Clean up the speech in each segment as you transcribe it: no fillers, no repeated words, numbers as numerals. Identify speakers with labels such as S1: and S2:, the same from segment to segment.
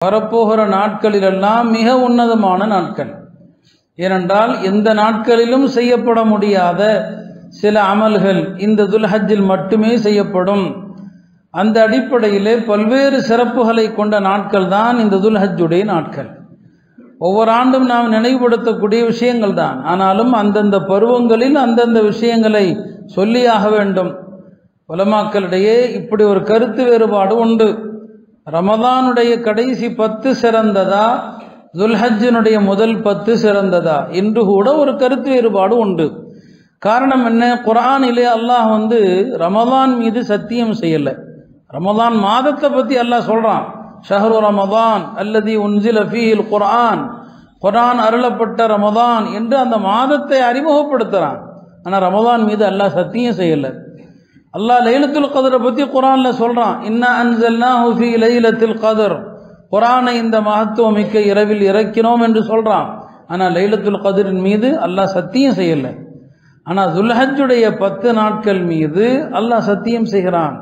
S1: வரப்போகிற நாட்களிலெல்லாம் மிக உன்னதமான நாட்கள். ஏனென்றால் எந்த நாட்களிலும் செய்யப்பட முடியாத சில அமல்கள் இந்த துல்ஹஜ்ஜில் மட்டுமே செய்யப்படும். அந்த அடிப்படையிலே பல்வேறு சிறப்புகளை கொண்ட நாட்கள் தான் இந்த துல்ஹஜ்ஜுடைய நாட்கள். ஒவ்வொரு ஆண்டும் நாம் நினைவுபடுத்தக்கூடிய விஷயங்கள் தான். ஆனாலும் அந்தந்த பருவங்களில் அந்தந்த விஷயங்களை சொல்லியாக வேண்டும். உலமாக்களிடையே இப்படி ஒரு கருத்து வேறுபாடு உண்டு. ரமதானுடைய கடைசி 10 சிறந்ததா, துல்ஹஜ்ஜினுடைய முதல் 10 சிறந்ததா என்று கூட ஒரு கருத்து வேறுபாடு உண்டு. காரணம் என்ன? குர்ஆனிலே அல்லாஹ் ரமதான் மீது சத்தியம் செய்யலை. ரமதான் மாதத்தை பற்றி அல்லாஹ் சொல்றான். ஷஹ்ரு ரமதான் அல்லதி உன்சில ஃபீஹில் குர்ஆன், குர்ஆன் அருளப்பட்ட ரமதான் என்று அந்த மாதத்தை அறிமுகப்படுத்துறான். ஆனால் ரமதான் மீது அல்லாஹ் சத்தியம் செய்யலை. அல்லாஹ் லைலத்துல் கத்ரை பற்றி குர்ஆன்ல சொல்றான். இன்னா அன்ஸல்னாஹு ஃபீ லைலத்துல் கத்ர், குர்ஆனை இந்த மகத்துவமிக்க இரவில் இறக்கினோம் என்று சொல்றான். ஆனால் லைலத்துல் கத்ரின் மீது அல்லாஹ் சத்தியம் செய்யலை. ஆனால் துல்ஹஜ்ஜுடைய 10 நாட்கள் மீது அல்லாஹ் சத்தியம் செய்கிறான்.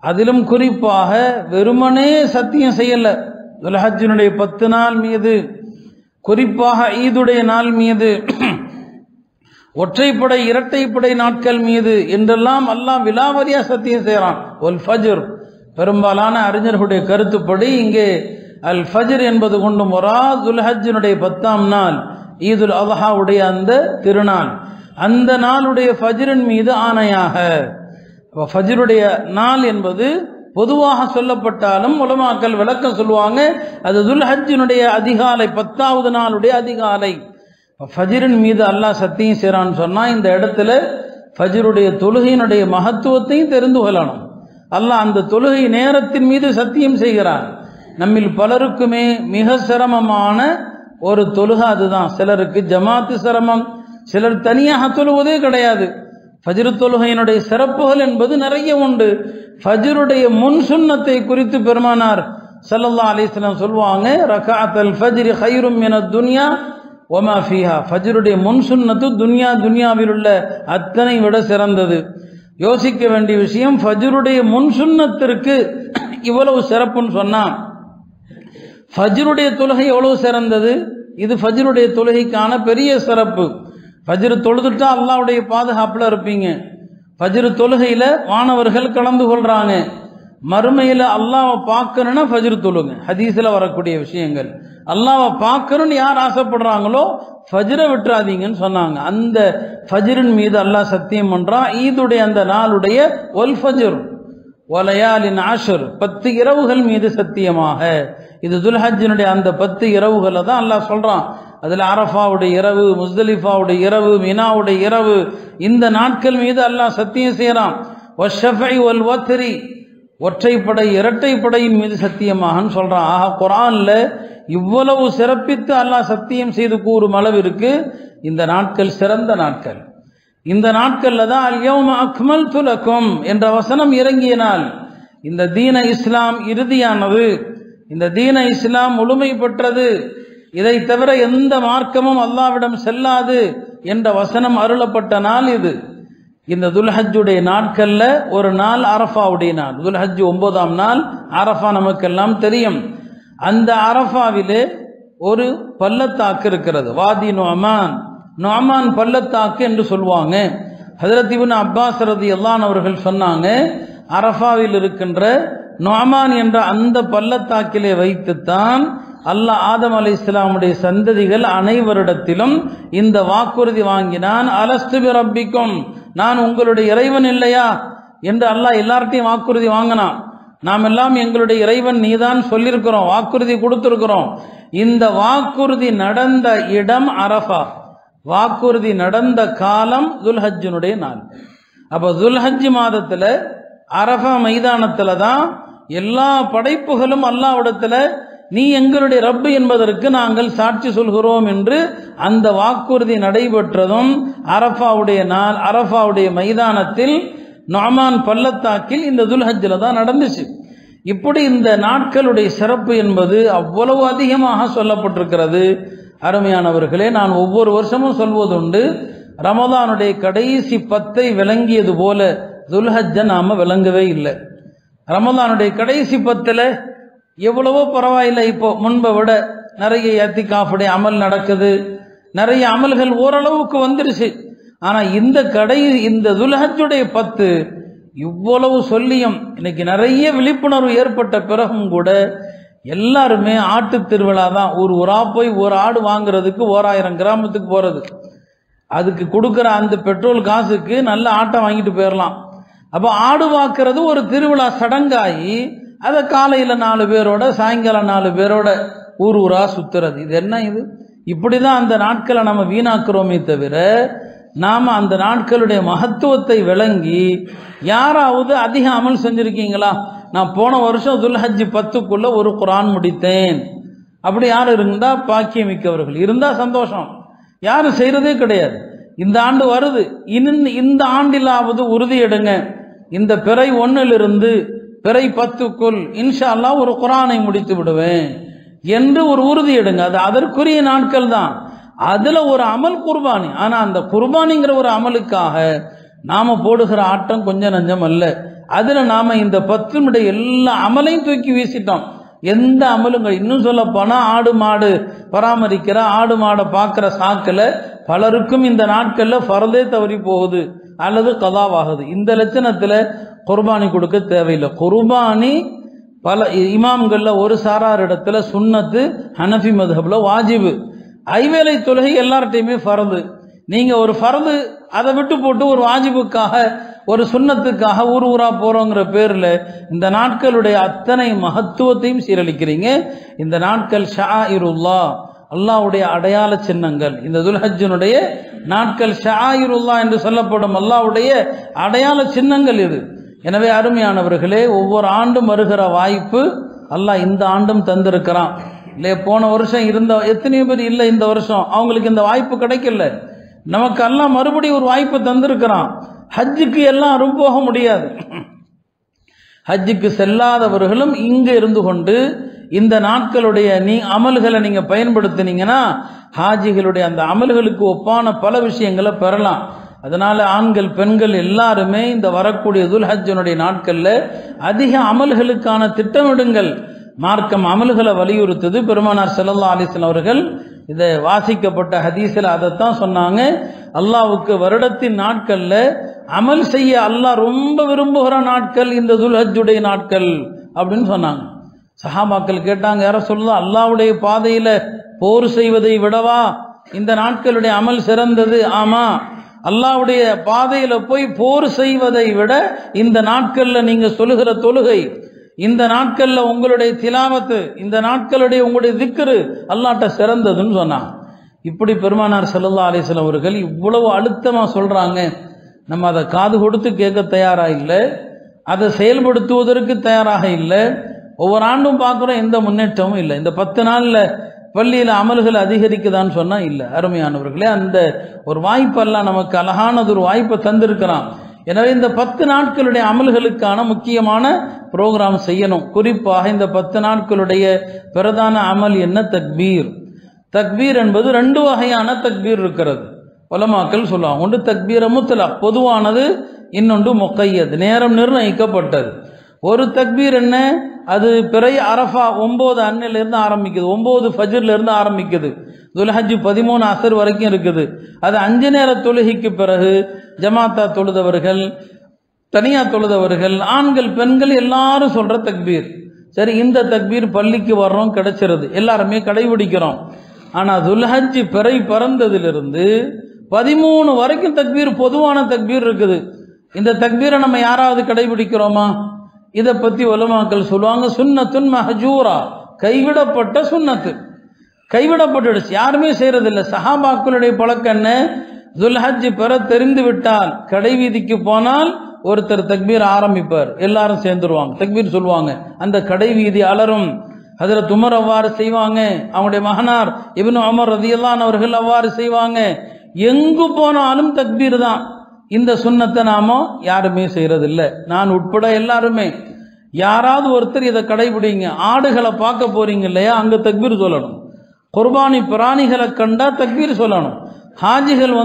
S1: அதிலும் குறிப்பாக வெறுமனே சத்தியம் செய்யலை. துல்ஹஜ்ஜினுடைய 10 நாள் மீது, குறிப்பாக ஈதுடைய நாள் மீது, ஒற்றைப்படை இரட்டைப்படை நாட்கள் மீது என்றெல்லாம் அல்லாஹ் விலாவரியா சத்தியம் செய்கிறான். ஒல் ஃபஜ்ர், பெரும்பாலான அறிஞர்களுடைய கருத்துப்படி இங்கே அல் ஃபஜ்ர் என்பது கொண்டு முராத் துல்ஹஜ்ஜினுடைய 10ஆம் நாள் ஈதுல் அத்ஹாவுடைய அந்த திருநாள், அந்த நாளுடைய ஃபஜ்ரின் மீது ஆணையாக. ஃபஜ்ருடைய நாள் என்பது பொதுவாக சொல்லப்பட்டாலும் உலமாக்கள் விளக்கம் சொல்லுவாங்க, அது துல்ஹஜ்ஜினுடைய அதிகாலை 10ஆவது நாளுடைய அதிகாலை. ஃபஜ்ரின் மீது அல்லாஹ் சத்தியம் செய்கிறான்னு சொன்னால் இந்த இடத்துல ஃபஜ்ருடைய தொழுகையினுடைய மகத்துவத்தையும் தெரிந்து கொள்ளணும். அல்லாஹ் அந்த தொழுகை நேரத்தின் மீது சத்தியம் செய்கிறான். நம்மில் பலருக்குமே மிக சிரமமான ஒரு தொழுகை அதுதான். சிலருக்கு ஜமாத்து சிரமம், சிலர் தனியாக தொழுவதே கிடையாது. ஃபஜ்ர் தொழுகையினுடைய சிறப்புகள் என்பது நிறைய உண்டு. ஃபஜ்ருடைய முன் சுன்னத்தை குறித்து பெருமானார் ஸல்லல்லாஹு அலைஹி வஸல்லம் சொல்வாங்க, ரக்அத்துல் ஃபஜ்ரி கைரும் மினத் துன்யா வமா ஃபீஹா, ஃபஜ்ருடைய முன் சுன்னத்து துன்யாவில் உள்ள அத்தனை விட சிறந்தது. யோசிக்க வேண்டிய விஷயம், ஃபஜ்ருடைய முன் சுன்னத்திற்கு இவ்வளவு சிறப்புன்னு சொன்னா ஃபஜ்ருடைய தொழுகை எவ்வளவு சிறந்தது. இது ஃபஜ்ருடைய தொழுகைக்கான பெரிய சிறப்பு. ஃபஜ்ர் தொழுதுட்டா அல்லாஹ்வுடைய பாதுகாப்புல இருப்பீங்க. ஃபஜ்ர் தொழுகையில வானவர்கள் கலந்து கொள்றாங்க. மறுமையில அல்லாஹ்வை பார்க்கணும்னா ஃபஜ்ர் தொழுங்க. ஹதீஸ்ல வரக்கூடிய விஷயங்கள், அல்லாஹ்வை பார்க்கணும்னு யார் ஆசைப்படுறாங்களோ ஃபஜ்ரை விட்டுறாதீங்கன்னு சொன்னாங்க. அந்த ஃபஜ்ரின் மீது அல்லாஹ் சத்தியம் பண்றான். ஈதுடைய அந்த நாளுடைய ஒல் ஃபஜ்ர் வலயாலின் ஆஷர், 10 இரவுகள் மீது சத்தியமாக. இது துல்ஹஜ்ஜினுடைய அந்த 10 இரவுகளை தான் அல்லாஹ் சொல்றான். அதில் அரஃபாவுடைய இரவு, முஸ்தலிஃபாவுடைய இரவு, மினாவுடைய இரவு, இந்த நாட்கள் மீது அல்லாஹ் சத்தியம் செய்கிறான். வஷ்ஷஃபை வல் வத்ரி, ஒற்றைப்படை இரட்டைப்படையின் மீது சத்தியமாகன்னு சொல்றான். ஆக குர்ஆன்ல இவ்வளவு சிறப்பித்து அல்லாஹ் சத்தியம் செய்து கூறும் அளவிற்கு இந்த நாட்கள் சிறந்த நாட்கள். இந்த நாட்கள்ல தான் அல் யௌம அக்மல்து லக்கும் என்ற வசனம் இறங்கிய நாள். இந்த தீன இஸ்லாம் இறுதியானது, இந்த தீன இஸ்லாம் முழுமை பெற்றது, இதை தவிர எந்த மார்க்கமும் அல்லாஹ்விடம் செல்லாது என்ற வசனம் அருளப்பட்ட நாள் இது. இந்த துல்ஹஜ்ஜுடைய நாட்கள்ல ஒரு நாள் அரஃபாவுடைய நாள். துல்ஹஜ் 9ஆம் நாள் அரஃபா நமக்கெல்லாம் தெரியும். அந்த அரஃபாவிலே ஒரு பள்ளத்தாக்கு இருக்கிறது, வாதி நுஅமான், நுஅமான் பள்ளத்தாக்கு என்று சொல்லுவாங்க. ஹஜ்ரத் இப்னு அப்பாஸ் ரலியல்லாஹு அன்ஹு அவர்கள் சொன்னாங்க, அரஃபாவில் இருக்கின்ற நுஅமான் என்ற அந்த பள்ளத்தாக்கிலே வைத்துத்தான் அல்லாஹ் ஆதம் அலைஹிஸ்ஸலாமுடைய சந்ததிகள் அனைவரிடத்திலும் இந்த வாக்குறுதி வாங்கினான், அலஸ்து பி ரப்பிக்கும், நான் உங்களுடைய இறைவன் இல்லையா என்று அல்லாஹ் எல்லார்ட்டையும் வாக்குறுதி வாங்கினான். நாம் எல்லாம் எங்களுடைய இறைவன் நீதான் சொல்லியிருக்கிறோம், வாக்குறுதி கொடுத்திருக்கிறோம். இந்த வாக்குறுதி நடந்த இடம் அரஃபா, வாக்குறுதி நடந்த காலம் துல்ஹஜ்ஜினுடைய நாள். அப்ப துல்ஹஜ் மாதத்துல அரஃபா மைதானத்துல தான் எல்லா படைப்புகளும் அல்லாஹ்விடத்துல நீ எங்களுடைய ரப்பு என்பதற்கு நாங்கள் சாட்சி சொல்கிறோம் என்று அந்த வாக்குறுதி நடைபெற்றதும் அரஃபாவுடைய நாள், அரஃபாவுடைய மைதானத்தில் நுஅமான் பள்ளத்தாக்கில் இந்த துல்ஹஜ்ல தான் நடந்துச்சு. இப்படி இந்த நாட்களுடைய சிறப்பு என்பது அவ்வளவு அதிகமாக சொல்லப்பட்டிருக்கிறது. அருமையானவர்களே, நான் ஒவ்வொரு வருஷமும் சொல்வதுண்டு, ரமதானுடைய கடைசி 10 விளங்கியது போல துல்ஹஜ்ஜை நாம விளங்கவே இல்லை. ரமதானுடைய கடைசி 10 எவ்வளவோ பரவாயில்லை, இப்போ முன்பை விட நிறைய இத்திகாஃபுடைய அமல் நடக்குது, நிறைய அமல்கள் ஓரளவுக்கு வந்துருச்சு. ஆனா இந்த துல்ஹஜ்ஜுடைய 10 இவ்வளவு சொல்லியும் இன்னைக்கு நிறைய விழிப்புணர்வு ஏற்பட்ட பிறகும் கூட எல்லாருமே ஆட்டு திருவிழா தான். ஊரா போய் ஒரு ஆடு வாங்குறதுக்கு 1000 கிராமத்துக்கு போறது, அதுக்கு கொடுக்குற அந்த பெட்ரோல் காசுக்கு நல்ல ஆட்டை வாங்கிட்டு போயிடலாம். அப்போ ஆடு வாக்குறது ஒரு திருவிழா சடங்காகி அதை காலையில் 4 பேரோட சாயங்காலம் 4 பேரோட ஊரா சுத்துறது. இது என்ன? இது இப்படிதான் அந்த நாட்களை நம்ம வீணாக்குறோமே தவிர நாம அந்த நாட்களுடைய மகத்துவத்தை விளங்கி யாராவது அதிக அமல் செஞ்சிருக்கீங்களா? நான் போன வருஷம் துல்ஹஜ் 10க்குள்ள ஒரு குர்ஆன் முடித்தேன், அப்படி யாரும் இருந்தா பாக்கியமிக்கவர்கள், இருந்தா சந்தோஷம். யாரும் செய்யறதே கிடையாது. இந்த ஆண்டு வருது, இந்த ஆண்டிலாவது உறுதி எடுங்க, இந்த பிறை 1லிருந்து பிறை 10க்குள் இன்ஷா அல்லாஹ் ஒரு குர்ஆனை முடித்து விடுவேன் என்று ஒரு உறுதி எடுங்க. அது அதற்குரிய நாட்கள் தான். அதுல ஒரு அமல் குர்பானி. ஆனா அந்த குர்பானிங்கிற ஒரு அமலுக்காக நாம போடுகிற ஆட்டம் கொஞ்சம் நஞ்சம் அல்ல. அதுல நாம இந்த 10 எல்லா அமலையும் தூக்கி வீசிட்டோம். எந்த அமலுங்க, இன்னும் சொல்ல போனா ஆடு மாடு பராமரிக்கிற, ஆடு மாடை பார்க்கிற சாக்கில் பலருக்கும் இந்த நாட்கள்ல ஃபர்தே தவறி போகுது அல்லது கதாவாகுது. இந்த லட்சணத்துல குர்பானி கொடுக்க தேவையில்லை. குர்பானி பல இமாம்கள்ல ஒரு சாரார் இடத்துல சுன்னத்து, ஹனஃபி மதுஹப்ல வாஜிபு. ஐவேளை தொழுகை எல்லார்ட்டையுமே ஃபர்து. நீங்க ஒரு ஃபர்து அதை விட்டு போட்டு ஒரு வாஜிபுக்காக ஒரு சுன்னத்துக்காக ஊரா போறோங்கிற பேர்ல இந்த நாட்களுடைய அத்தனை மகத்துவத்தையும் சீரழிக்கிறீங்க. இந்த நாட்கள் ஷாயிருல்லா, அல்லாஹ்வுடைய அடையாள சின்னங்கள். இந்த துல்ஹஜ்ஜினுடைய நாட்கள் ஷாயிருல்லா என்று சொல்லப்படும் அல்லாஹ்வுடைய அடையாள சின்னங்கள் இது. எனவே அருமையானவர்களே, ஒவ்வொரு ஆண்டும் வருகிற வாய்ப்பு அல்லாஹ் இந்த ஆண்டும் தந்திருக்கிறான். இல்லையா, போன வருஷம் இருந்த எத்தனையோ பேர் இல்லை, இந்த வருஷம் அவங்களுக்கு இந்த வாய்ப்பு கிடைக்கல. நமக்கு அல்லாஹ் மறுபடியும் ஒரு வாய்ப்பு தந்திருக்கிறான். ஹஜ்ஜுக்கு எல்லாரும் போக முடியாது. ஹஜ்ஜுக்கு செல்லாதவர்களும் இங்க இருந்து கொண்டு இந்த நாட்களுடைய அமல்களை நீங்க பயன்படுத்தினீங்கன்னா ஹாஜிகளுடைய அந்த அமல்களுக்கு ஒப்பான பல விஷயங்களை பெறலாம். அதனால ஆண்கள் பெண்கள் எல்லாருமே இந்த வரக்கூடிய துல்ஹஜ்ஜினுடைய நாட்கள்ல அதிக அமல்களுக்கான திட்டமிடுங்கள். மார்க்கம் அமல்களை வலியுறுத்துது. பெருமானார் ஸல்லல்லாஹு அலைஹி வஸல்லம் அவர்கள் இதை வாசிக்கப்பட்ட ஹதீஸில் அதைத்தான் சொன்னாங்க. அல்லாஹ்வுக்கு வருடத்தின் நாட்கள்ல அமல் செய்ய அல்லாஹ் ரொம்ப விரும்புகிற நாட்கள் இந்த துல்ஹஜ்ஜுடைய நாட்கள் அப்படின்னு சொன்னாங்க. சஹாபாக்கள் கேட்டாங்க, யார சொல்லுதா, அல்லாஹ்வுடைய பாதையில போர் செய்வதை விடவா இந்த நாட்களுடைய அமல் சிறந்தது? ஆமா, அல்லாஹ்வுடைய பாதையில போய் போர் செய்வதை விட இந்த நாட்கள்ல நீங்க சொல்லுகிற தொழுகை, இந்த நாட்கள்ல உங்களுடைய திலாவத்து, இந்த நாட்களுடைய உங்களுடைய திக்ரு அல்லாஹ்ட்ட சிறந்ததுன்னு சொன்னாங்க. இப்படி பெருமானார் ஸல்லல்லாஹு அலைஹி வஸல்லம் அவர்கள் இவ்வளவு அழுத்தமா சொல்றாங்க. நம்ம அதை காது கொடுத்து கேட்க தயாரா இல்லை, அதை செயல்படுத்துவதற்கு தயாராக இல்லை. ஒவ்வொரு ஆண்டும் பார்க்குறோம், எந்த முன்னேற்றமும் இல்லை. இந்த 10 நாள்ல பள்ளியில் அமல்கள் அதிகரிக்குதான்னு சொன்னா இல்லை. அருமையானவர்களே, அந்த ஒரு வாய்ப்பெல்லாம் நமக்கு அழகானது ஒரு வாய்ப்பை தந்திருக்கிறான். எனவே இந்த 10 நாட்களுடைய அமல்களுக்கான முக்கியமான புரோகிராம் செய்யணும். குறிப்பாக இந்த 10 நாட்களுடைய பிரதான அமல் என்ன? தக்பீர். தக்பீர் என்பது 2 வகையான தக்பீர் இருக்கிறது. உலமாக்கள் சொல்லுவாங்க, ஒன்று தக்பீர முத்லக், பொதுவானது, இன்னொன்று முக்கையத், நேரம் நிர்ணயிக்கப்பட்டது. ஒரு தக்பீர் என்ன? அது பிறை அரஃபா 9 அன்னிலிருந்து ஆரம்பிக்குது, 9 ஃபஜ்ர்ல இருந்து ஆரம்பிக்குது, துல்ஹஜ் 13 அசர் வரைக்கும் இருக்குது. அது 5 நேர தொழுகைக்கு பிறகு ஜமாத்தா தொழுதவர்கள், தனியா தொழுதவர்கள், ஆண்கள் பெண்கள் எல்லாரும் சொல்ற தக்பீர். சரி, இந்த தக்பீர் பள்ளிக்கு வர்றோம், கிடைச்சிருது, எல்லாருமே கடைபிடிக்கிறோம். ஆனா துல்ஹஜ் பிறை பறந்ததிலிருந்து 13 வரைக்கும் தக்பீர், பொதுவான தக்பீர் இருக்குது. இந்த தக்பீரை நம்ம யாராவது கடைபிடிக்கிறோமா? இதை பத்தி உலமாக்கள் சொல்லுவாங்க, சுன்னத்துன் மஹஜூரா, கைவிடப்பட்ட சுன்னத்து, கைவிடப்பட்டுடுச்சு, யாருமே செய்யறதில்லை. சஹாபாக்களுடைய பழக்கம் என்ன? துல்ஹஜ் பெற தெரிந்து விட்டால் கடை வீதிக்கு போனால் ஒருத்தர் தக்பீர் ஆரம்பிப்பார், எல்லாரும் சேர்ந்துருவாங்க, தக்பீர் சொல்லுவாங்க, அந்த கடை வீதி அலரும். ஹஜ்ரத் உமர் அவ்வாறு செய்வாங்க, அவங்களுடைய மகனார் இப்னு உமர் ரலியல்லாஹு அன்ஹு அவர்கள் அவ்வாறு செய்வாங்க. எங்கு போனாலும் தக்பீர் தான். இந்த சுன்னத்தை நாம யாருமே செய்யறதில்லை, நான் உட்பட எல்லாருமே. யாராவது ஒருத்தர் இதை கடைபிடிங்க. ஆடுகளை பார்க்க போறீங்க இல்லையா, அங்க தக்பீர் சொல்லணும். குர்பானி பிராணிகளை கண்டா தக்பீர் சொல்லணும். ஹாஜிகள்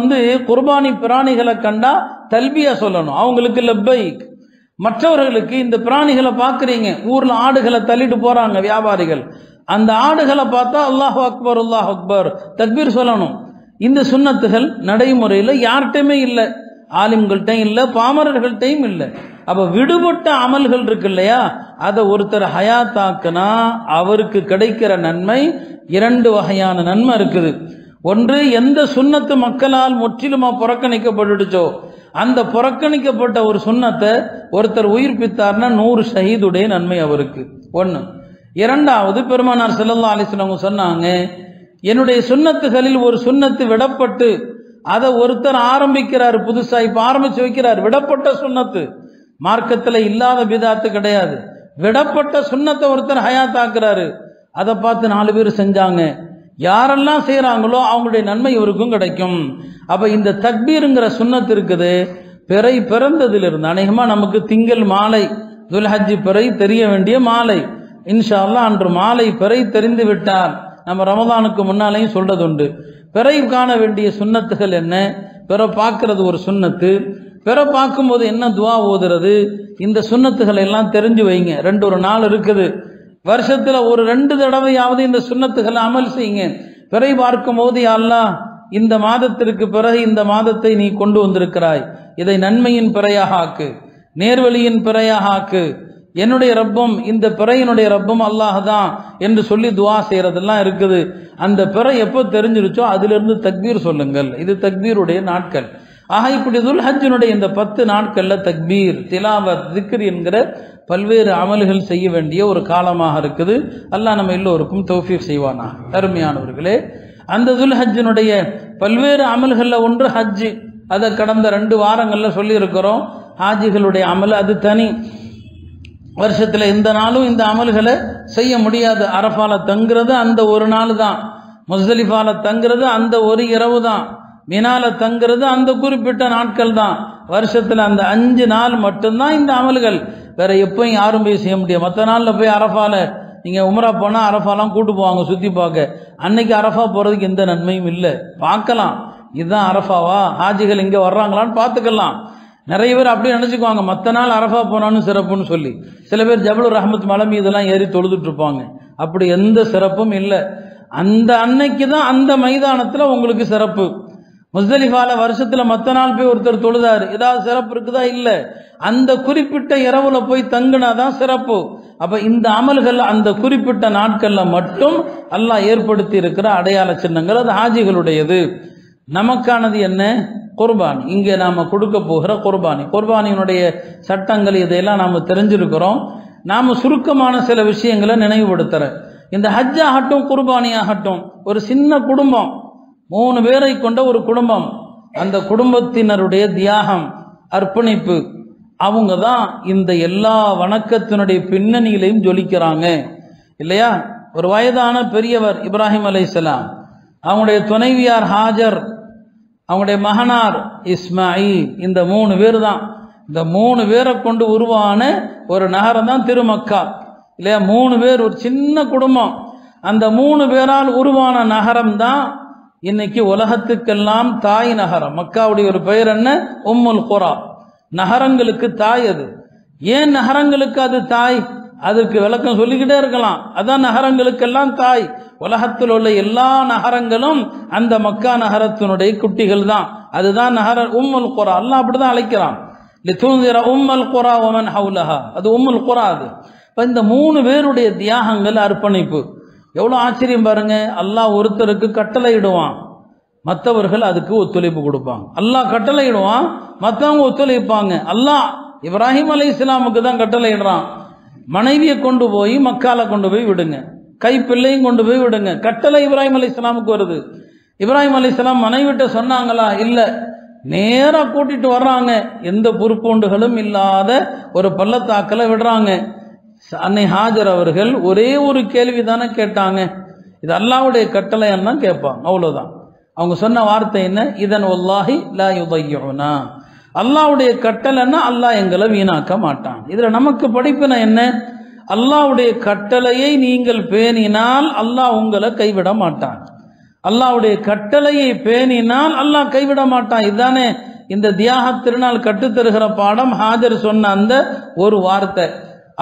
S1: குர்பானி பிராணிகளை கண்டா தல்பியா சொல்லணும், அவங்களுக்கு லப்பைக். மற்றவர்களுக்கு இந்த பிராணிகளை பார்க்குறீங்க, ஊரில் ஆடுகளை தள்ளிட்டு போகிறாங்க வியாபாரிகள், அந்த ஆடுகளை பார்த்தா அல்லாஹ் அக்பர் அல்லாஹ் அக்பர் தக்பீர் சொல்லணும். இந்த சுன்னத்துகள் நடைமுறையில் யார்கிட்டையுமே இல்லை, ஆலிம்கள்கிட்டையும் இல்லை, பாமரர்கள்ட்டையும் இல்லை. அப்போ விடுபட்ட அமல்கள் இருக்கு இல்லையா, அதை ஒருத்தர் ஹயாத்தாக்குனா அவருக்கு கிடைக்கிற நன்மை 2 வகையான நன்மை இருக்குது. ஒன்று, எந்த சுன்னத்து மக்களால் முற்றிலுமா புறக்கணிக்கப்பட்டுடுச்சோ அந்த புறக்கணிக்கப்பட்ட ஒரு சுன்னத்தை ஒருத்தர் உயிர்ப்பித்தார்னா 100 ஷஹீதுடைய நன்மை அவருக்கு. ஒன்று. இரண்டாவது, பெருமானார் ஸல்லல்லாஹு அலைஹி வஸல்லம் சொன்னாங்க, என்னுடைய சுன்னத்துகளில் ஒரு சுன்னத்து விடப்பட்டு அதை ஒருத்தர் ஆரம்பிக்கிறார், புதுசா இப்ப ஆரம்பிச்சு வைக்கிறார். விடப்பட்ட சுன்னத்து, மார்க்கத்தில் இல்லாத பிதாத்து கிடையாது. விடப்பட்ட சுன்னத்தை ஒருத்தர் ஹயாத்தாக்குறாரு, அதை பார்த்து 4 பேர் செஞ்சாங்க, யாரெல்லாம் செய்யறாங்களோ அவங்களுடைய நன்மை இவருக்கும் கிடைக்கும். அப்ப இந்த தக்பீருங்கிற சுன்னத்து இருக்குது, பிறை பிறந்ததிலிருந்து அநேகமா நமக்கு திங்கள் மாலை துல்ஹஜ் பிறை தெரிய வேண்டிய மாலை, இன்ஷா அல்லாஹ் அன்று மாலை பிறை தெரிந்து விட்டால் நம்ம ரமதானுக்கு முன்னாலேயும் சொல்றது உண்டு. பிறை காண வேண்டிய சுன்னத்துகள் என்ன, பிறை பார்க்கறது ஒரு சுன்னத்து, பிறை பார்க்கும்போது என்ன துவா ஓதுறது, இந்த சுன்னத்துகள் எல்லாம் தெரிஞ்சு வைங்க. 2 நாள் இருக்குது, வருஷத்துல ஒரு 2 தடவையாவது இந்த சுன்னத்துகளை அமல் செய்யுங்க. பிறை பார்க்கும் போது, யா அல்லாஹ் இந்த மாதத்திற்கு பிறகு இந்த மாதத்தை நீ கொண்டு வந்திருக்கிறாய், இதை நன்மையின் பிறையாக ஆக்கு, நேர்வழியின் பிறையாக ஆக்கு, என்னுடைய ரப்பும் இந்த பிறையினுடைய ரப்பும் அல்லாஹ் தான் என்று சொல்லி துவா செய்யறதெல்லாம் இருக்குது. அந்த பிறை எப்போ தெரிஞ்சிருச்சோ அதிலிருந்து தக்பீர் சொல்லுங்கள். இது தக்பீருடைய நாட்கள். ஆக இப்படி துல்ஹஜ்ஜினுடைய இந்த 10 நாட்கள்ல தக்பீர், திலாவத், திக்ர் என்கிற பல்வேறு அமல்கள் செய்ய வேண்டிய ஒரு காலமாக இருக்குது. அல்லாஹ் நம்ம எல்லோருக்கும் தௌஃபீக் செய்வானா. அருமையானவர்களே, அந்த துல்ஹஜ்ஜினுடைய பல்வேறு அமல்கள்ல ஒன்று ஹஜ்ஜு. அதை கடந்த 2 வாரங்கள்ல சொல்லி இருக்கிறோம். ஹாஜிகளுடைய அமல் அது தனி. வருஷத்துல இந்த நாளும் இந்த அமல்களை செய்ய முடியாது. அரஃபால தங்குறது அந்த ஒரு நாள் தான், முஸ்தலிஃபால தங்குறது அந்த ஒரு இரவு தான், மினால தங்குறது அந்த குறிப்பிட்ட நாட்கள் தான். வருஷத்துல அந்த 5 நாள் மட்டும்தான் இந்த அமல்கள். வேற எப்பயும் யாரும் போய் செய்ய முடியாது. மற்ற நாளில் போய் அரஃபால நீங்க உம்ரா போனா அரஃபாலாம் கூட்டு போவாங்க சுத்தி பார்க்க. அன்னைக்கு அரஃபா போறதுக்கு எந்த நன்மையும் இல்லை. பார்க்கலாம், இதுதான் அரஃபாவா, ஹாஜிகள் இங்க வர்றாங்களான்னு பார்த்துக்கலாம். நிறைய பேர் அப்படியே நினைச்சுக்குவாங்க, மற்ற நாள் அரஃபா போனான்னு சிறப்புன்னு சொல்லி. சில பேர் ஜபலுர் ரஹ்மத் மலை மீதெல்லாம் ஏறி தொழுதுட்டு இருப்பாங்க. அப்படி எந்த சிறப்பும் இல்லை. அந்த அன்னைக்கு தான் அந்த மைதானத்துல உங்களுக்கு சிறப்பு. முஸ்தலிஃபால வருஷத்துல மற்ற நாள் போய் ஒருத்தர் தொழுதாரு, ஏதாவது சிறப்பு இருக்குதா? இல்லை. அந்த குறிப்பிட்ட இரவுல போய் தங்குனாதான் சிறப்பு. அப்ப இந்த அமல்கள் அந்த குறிப்பிட்ட நாட்கள்ல மட்டும் அல்லாஹ் ஏற்படுத்தி இருக்கிற அடையாள சின்னங்கள், அது ஹாஜிகளுடையது. நமக்கானது என்ன? குர்பானி. இங்கே நாம கொடுக்க போகிற குர்பானி, குர்பானியினுடைய சட்டங்கள் இதையெல்லாம் நாம தெரிஞ்சிருக்கிறோம். நாம சுருக்கமான சில விஷயங்களை நினைவுபடுத்துறேன். இந்த ஹஜ் ஆகட்டும் குர்பானி ஆகட்டும், ஒரு சின்ன குடும்பம், 3 பேரை கொண்ட ஒரு குடும்பம், அந்த குடும்பத்தினருடைய தியாகம், அர்ப்பணிப்பு, அவங்க தான் இந்த எல்லா வணக்கத்தினுடைய பின்னணியிலையும் ஜொலிக்கிறாங்க இல்லையா? ஒரு வயதான பெரியவர் இப்ராஹிம் அலைஹிஸ்ஸலாம், அவங்களுடைய துணைவியார் ஹாஜர், அவங்களுடைய மகனார் இஸ்மாயில், இந்த 3 பேர் தான். இந்த 3 பேரை கொண்டு உருவான ஒரு நகரம் தான் திருமக்கா இல்லையா? 3 பேர், ஒரு சின்ன குடும்பம். அந்த 3 பேரால் உருவான நகரம் தான் இன்னைக்கு உலகத்துக்கெல்லாம் தாய் நகரம். மக்காவுடைய ஒரு பெயர் என்ன? உம்முல் குரா, நகரங்களுக்கு தாய். அது ஏன் நகரங்களுக்கு அது தாய்? அதற்கு விளக்கம் சொல்லிக்கிட்டே இருக்கலாம். அதான் நகரங்களுக்கெல்லாம் தாய். உலகத்தில் உள்ள எல்லா நகரங்களும் அந்த மக்கா நகரத்தினுடைய குட்டிகள் தான். அதுதான் நகர உம்முல் குரா. அல்லாஹ் அப்படிதான் அழைக்கிறான், லிதுன்திர உம்முல் குரா வமன் ஹவுலஹா. அது உம்முல் குரா. அது இந்த 3 பேருடைய தியாகங்கள், அர்ப்பணிப்பு எவ்வளவு ஆச்சரியம் பாருங்க. அல்லாஹ் ஒருத்தருக்கு கட்டளை இடுவான், மற்றவர்கள் அதுக்கு ஒத்துழைப்பு கொடுப்பாங்க. அல்லாஹ் கட்டளை இடுவான், மற்றவங்க ஒத்துழைப்பாங்க. அல்லாஹ் இப்ராஹிம் அலைஹிஸ்ஸலாமுக்கு தான் கட்டளை இடுறான், மனைவியை கொண்டு போய் மக்கால கொண்டு போய் விடுங்க, கைப்பிள்ளையும் கொண்டு போய் விடுங்க. கட்டளை இப்ராஹிம் அலைஹிஸ்ஸலாமுக்கு வருது. இப்ராஹிம் அலைஹிஸ்ஸலாம் மனைவிட்ட சொன்னாங்களா? இல்ல, நேரா கூட்டிட்டு வர்றாங்க. எந்த பொறுப்புண்டுகளும் இல்லாத ஒரு பள்ளத்தாக்கில் விடுறாங்க. அன்னை ஹாஜர் அவர்கள் ஒரே ஒரு கேள்வி தானே கேட்டாங்க, இது அல்லாஹ்வுடைய கட்டளைன்னு தான் கேட்பாங்க, அவ்வளவுதான். அவங்க சொன்ன வார்த்தை என்ன? இதன் வல்லாஹி லா யுதையுனா, அல்லாஹ்வுடைய கட்டளைன்னா அல்லாஹ் எங்களை வீணாக்க மாட்டான். இதுல நமக்கு படிப்பினை என்ன? அல்லாஹ்வுடைய கட்டளையை நீங்கள் பேணினால் அல்லாஹ் உங்களை கைவிட மாட்டான். அல்லாஹ்வுடைய கட்டளையை பேணினால் அல்லாஹ் கைவிட மாட்டான். இதுதானே இந்த தியாக திருநாள் கற்றுத்தருகிற பாடம் ஹாஜர் சொன்ன அந்த ஒரு வார்த்தை,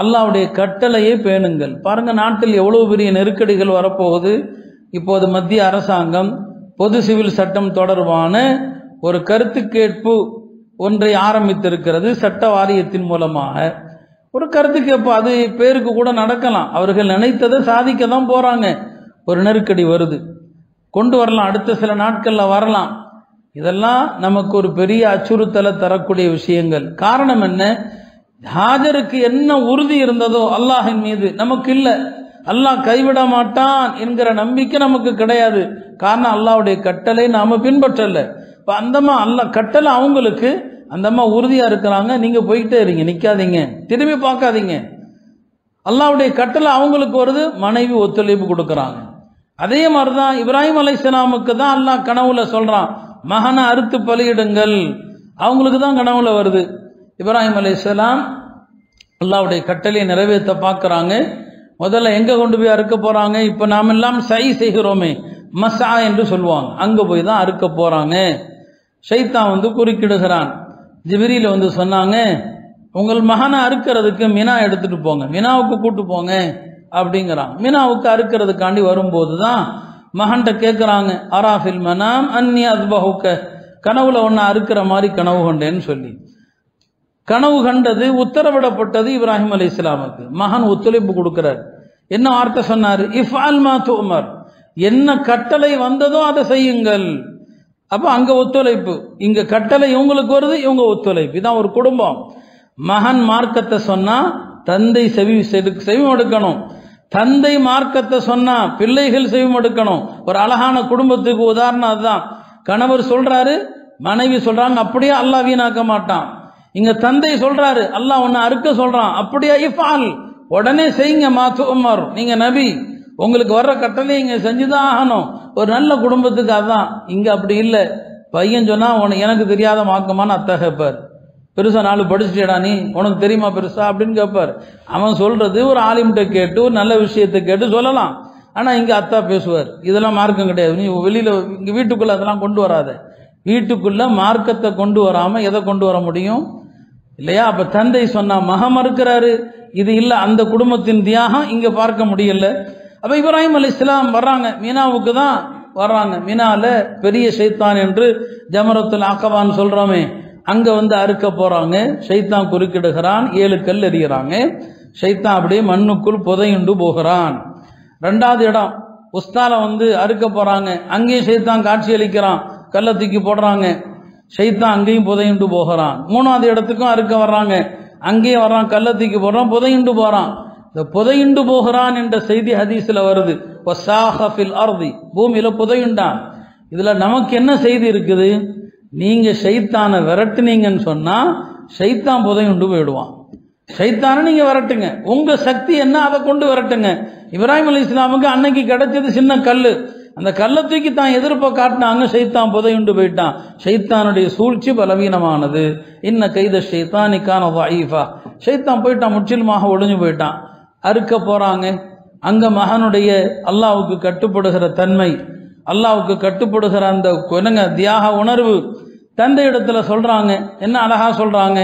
S1: அல்லாஹ்வுடைய கட்டளையை பேணுங்கள். பாருங்க, நாட்டில் எவ்வளவு பெரிய நெருக்கடிகள் வரப்போகுது. இப்போது மத்திய அரசாங்கம் பொது சிவில் சட்டம் தொடர்பான ஒரு கருத்து கேட்பு ஒன்றை ஆரம்பித்திருக்கிறது. சட்ட வாரியத்தின் மூலமாக ஒரு கருத்து கேட்பு, அது பேருக்கு கூட நடக்கலாம். அவர்கள் நினைத்ததை சாதிக்க தான் போறாங்க. ஒரு நெருக்கடி வருது, கொண்டு வரலாம், அடுத்த சில நாட்கள்ல வரலாம். இதெல்லாம் நமக்கு ஒரு பெரிய அச்சுறுத்தலை தரக்கூடிய விஷயங்கள். காரணம் என்ன? ஹாஜருக்கு என்ன உறுதி இருந்ததோ அல்லாஹின் மீது நமக்கு இல்லை. அல்லாஹ் கைவிட மாட்டான் என்கிற நம்பிக்கை நமக்கு கிடையாது. காரணம் அல்லாஹ்வுடைய கட்டளை நாம பின்பற்றல. இப்போ அந்தம்மா அல்லாஹ் கட்டளை அவங்களுக்கு, அந்தம்மா உறுதியா இருக்கிறாங்க. நீங்க போய்கிட்டே இருங்க, நிக்காதீங்க, திரும்பி பார்க்காதீங்க. அல்லாஹ்வுடைய கட்டளை அவங்களுக்கு வருது, மனைவி ஒத்துழைப்பு கொடுக்கறாங்க. அதே மாதிரிதான் இப்ராஹிம் அலைஹிஸ்ஸலாமுக்கு தான் அல்லாஹ் கனவுல சொல்றான், மகனை அறுத்து பலியிடுங்கள். அவங்களுக்கு தான் கனவுல வருது. இப்ராஹிம் அலைஹிஸ்ஸலாம் அல்லாஹ்வுடைய கட்டளையை நிறைவேற்ற பார்க்கறாங்க. முதல்ல எங்க கொண்டு போய் அறுக்க போறாங்க? இப்ப நாம் எல்லாம் சை செய்கிறோமே, மசா என்று சொல்லுவாங்க, அங்க போய் தான் அறுக்க போறாங்க. ஷைத்தான் குறுக்கிடுகிறான். ஜிப்ரீல் சொன்னாங்க, உங்கள் மகனை அறுக்கிறதுக்கு மினா எடுத்துட்டு போங்க, மினாவுக்கு கூட்டு போங்க அப்படிங்கிறான். மினாவுக்கு அறுக்கிறதுக்காண்டி வரும்போது தான் மகன்கிட்ட கேட்குறாங்க, அராஃபில் மனாம் அன்னி அஸ்பஹுக்க, கனவுல ஒன்று அறுக்கிற மாதிரி கனவு கண்டேன்னு சொல்லி. கனவு கண்டது உத்தரவிடப்பட்டது இப்ராஹிம் அலைஹிஸ்ஸலாமுக்கு. மகன் ஒத்துழைப்பு கொடுக்கிறார். என்ன வார்த்தை சொன்னாரு? இஃப்அல் மா துஅமர், என்ன கட்டளை வந்ததோ அதை செய்யுங்கள். அப்ப அங்க ஒத்துழைப்பு, இங்க கட்டளை இவங்களுக்கு வருது, இவங்க ஒத்துழைப்பு. இதான் ஒரு குடும்பம். மகன் மார்க்கத்தை சொன்னா தந்தை செவிமடுக்கணும், தந்தை மார்க்கத்தை சொன்னா பிள்ளைகள் செவிமடுக்கணும். ஒரு அழகான குடும்பத்துக்கு உதாரணம் அதுதான். கணவர் சொல்றாரு, மனைவி சொல்றாங்க, அப்படியே அல்லாஹ் வீணாக்க மாட்டான். இங்க தந்தை சொல்றாரு, அல்லாஹ் ஒன்னு அறுக்க சொல்றான், அப்படியே இஃபால், உடனே செய்யுங்க. மாத்து உமர், நீங்க நபி, உங்களுக்கு வர்ற கட்டளை இங்க செஞ்சுதான் ஆகணும். ஒரு நல்ல குடும்பத்துக்கு அதான். இங்க அப்படி இல்லை. பையன் சொன்னா எனக்கு தெரியாத மார்க்கமான அத்தை கேட்பார். பெருசா 4 படிச்சுட்டா நீ, உனக்கு தெரியுமா பெருசா அப்படின்னு கேட்பார். அவன் சொல்றது ஒரு ஆலிம்கிட்ட கேட்டு ஒரு நல்ல விஷயத்தை கேட்டு சொல்லலாம். ஆனா இங்க அத்தா பேசுவார், இதெல்லாம் மார்க்கம் கிடையாது, நீ வெளியில இங்க வீட்டுக்குள்ள அதெல்லாம் கொண்டு வராத. வீட்டுக்குள்ள மார்க்கத்தை கொண்டு வராம எதை கொண்டு வர முடியும் இல்லையா? அப்ப தந்தை சொன்னா மகன் மறுக்கிறாரு. இது இல்ல, அந்த குடும்பத்தின் தியாகம் இங்க பார்க்க முடியல. அப்ப இப்ராஹிம் அலைஹிஸ்ஸலாம் வர்றாங்க, மீனாவுக்கு தான் வர்றாங்க. மீனால பெரிய ஷைத்தான் என்று ஜமரத்துல் அகபான்னு சொல்றோமே, அங்க அறுக்க போறாங்க. ஷைத்தான் குறுக்கிடுகிறான், 7 கல் எறிகிறாங்க. ஷைத்தான் அப்படியே மண்ணுக்குள் புதையுண்டு போகிறான். 2வது இடம் உஸ்தால அறுக்க போறாங்க, அங்கேயும் ஷைத்தான் காட்சி அளிக்கிறான், கல்லை தூக்கி போடுறாங்க. ஷைத்தான் அங்கேயும் புதையுண்டு போகிறான். 3வது இடத்துக்கும் அறுக்க வர்றாங்க, அங்கேயும் வர்றான், கல்லை தூக்கி போடுறான், புதையுண்டு போறான். இந்த புதையுண்டு போகிறான் என்ற செய்தி ஹதீஸ்ல வருது, பூமியில புதையுண்டான். இதுல நமக்கு என்ன செய்தி இருக்குது? நீங்க ஷைத்தானை விரட்டுனீங்கன்னு சொன்னா ஷைத்தான் புதையுண்டு போயிடுவான். ஷைத்தானை நீங்க விரட்டுங்க, உங்க சக்தி என்ன அதை கொண்டு விரட்டுங்க. இப்ராஹிம் அலைஹிஸ்ஸலாமுக்கு அன்னைக்கு கிடைச்சது சின்ன கல்லு, அந்த கல்லை தூக்கி தான் எதிர்ப்ப காட்டினாங்க, ஷைத்தான் புதையுண்டு போயிட்டான். ஷைத்தானுடைய சூழ்ச்சி பலவீனமானது. இன்ன கைத ஷைத்தானி கான ضعيفா, ஷைத்தான் போயிட்டான், முற்றிலுமாக ஒளிஞ்சு போயிட்டான். அறுக்க போறாங்க. அங்க மகனுடைய அல்லாஹ்வுக்கு கட்டுப்படுகிற தன்மை, அல்லாஹ்வுக்கு கட்டுப்படுகிற அந்த தியாக உணர்வு தந்தை இடத்துல சொல்றாங்க. என்ன அழகா சொல்றாங்க,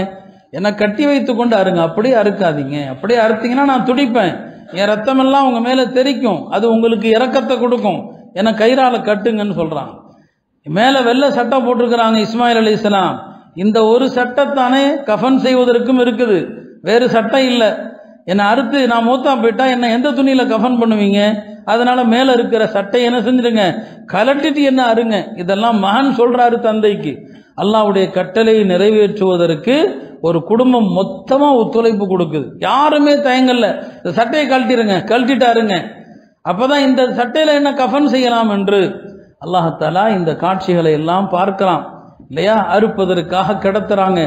S1: என்னை கட்டி வைத்து கொண்டு அருங்க, அப்படியே அறுக்காதீங்க, அப்படியே அறுத்தீங்கன்னா நான் துடிப்பேன், என் ரத்தம் எல்லாம் உங்க மேல தெரிக்கும், அது உங்களுக்கு இரக்கத்தை கொடுக்கும், என்னை கயிறால கட்டுங்கன்னு சொல்றாங்க. மேல வெள்ளை சட்டம் போட்டிருக்கிறாங்க இஸ்மாயில் அலைஹிஸ்ஸலாம். இந்த ஒரு சட்டத்தானே கஃபன் செய்வதற்கும் இருக்குது, வேறு சட்டம் இல்லை. என்னை அறுத்து நான் மூத்தா போயிட்டா என்ன எந்த துணியில கஃபன் பண்ணுவீங்க? அதனால மேல இருக்கிற சட்டை என்ன செஞ்சிருங்க, கலட்டிட்டு என்ன அருங்க. இதெல்லாம் மகன் சொல்றாரு தந்தைக்கு. அல்லாஹ்வுடைய கட்டளையை நிறைவேற்றுவதற்கு ஒரு குடும்பம் மொத்தமா ஒத்துழைப்பு கொடுக்குது, யாருமே தயங்கல்ல. இந்த சட்டையை கழட்டிடுங்க, கழட்டிட்டு அருங்க, அப்பதான் இந்த சட்டையில என்ன கஃபன் செய்யலாம் என்று அல்லாஹ் தஆலா இந்த காட்சிகளை எல்லாம் பார்க்கலாம் இல்லையா? அறுப்பதற்காக கிடத்துறாங்க.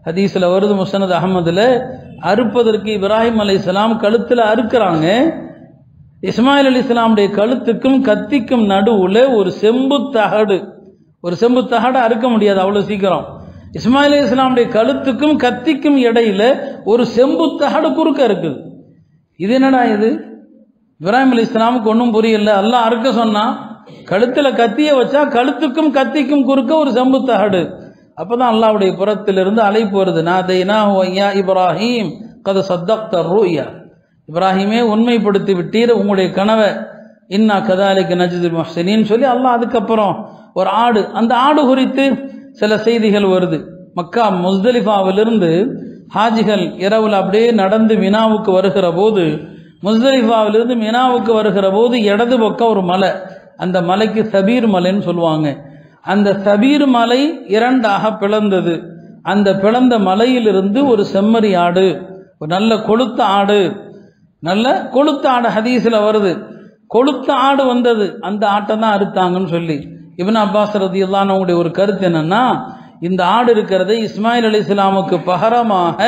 S1: ஹதீஸ்ல வருது, முஸ்னத் அஹ்மதுல, அறுப்பதற்கு இப்ராஹிம் அலைஹிஸ்ஸலாம் கழுத்துல அறுக்கிறாங்க. இஸ்மாயில் அலைஹிஸ்ஸலாமுடைய கழுத்துக்கும் கத்திக்கும் நடுவுல ஒரு செம்பு தகடு அறுக்க முடியாது அவ்வளவு சீக்கிரம். இஸ்மாயில் அலைஹிஸ்ஸலாமுடைய கழுத்துக்கும் கத்திக்கும் இடையில ஒரு செம்பு தகடு குறுக்க இருக்குது. இது என்னடா இது? இப்ராஹிம் அலைஹிஸ்ஸலாமுக்கு ஒன்றும் புரியல. அல்லாஹ் அறுக்க சொன்னா, கழுத்துல கத்திய வச்சா கழுத்துக்கும் கத்திக்கும் குறுக்க ஒரு செம்பு தகடு. அப்பதான் அல்லாஹ்வுடைய புறத்திலிருந்து அழைப்பு வருது, நாதைனாஹு யா இப்ராஹீம் கத் சத்தக்த ருயா, இப்ராஹிமே உண்மைப்படுத்தி விட்டீர் உங்களுடைய கனவை, இன்னா கதாலிக நஜ்துல் முஹ்சினீன் சொல்லி அல்லாஹ் அதுக்கப்புறம் ஒரு ஆடு, அந்த ஆடு குறித்து சில செய்திகள் வருது. மக்கா முஸ்தலிஃபாவிலிருந்து ஹாஜிகள் இரவுல அப்படியே நடந்து மினாவுக்கு வருகிற போது, முஸ்தலிஃபாவிலிருந்து மினாவுக்கு வருகிற போது இடது பக்கம் ஒரு மலை, அந்த மலைக்கு சபீர் மலைன்னு சொல்லுவாங்க. அந்த சபீர் மலை இரண்டாக பிளந்தது. அந்த பிளந்த மலையிலிருந்து ஒரு செம்மறி ஆடு, ஒரு நல்ல கொழுத்த ஆடு, நல்ல கொழுத்த ஆடு ஹதீஸ்ல வருது, கொழுத்த ஆடு வந்தது, அந்த ஆட்டை தான் அறுத்தாங்கன்னு சொல்லி. இப்னு அப்பாஸ் ரலியல்லாஹு அன்ஹுடைய ஒரு கருத்து என்னன்னா, இந்த ஆடு இருக்கிறது இஸ்மாயில் அலைஹிஸ்ஸலாமுக்கு பகரமாக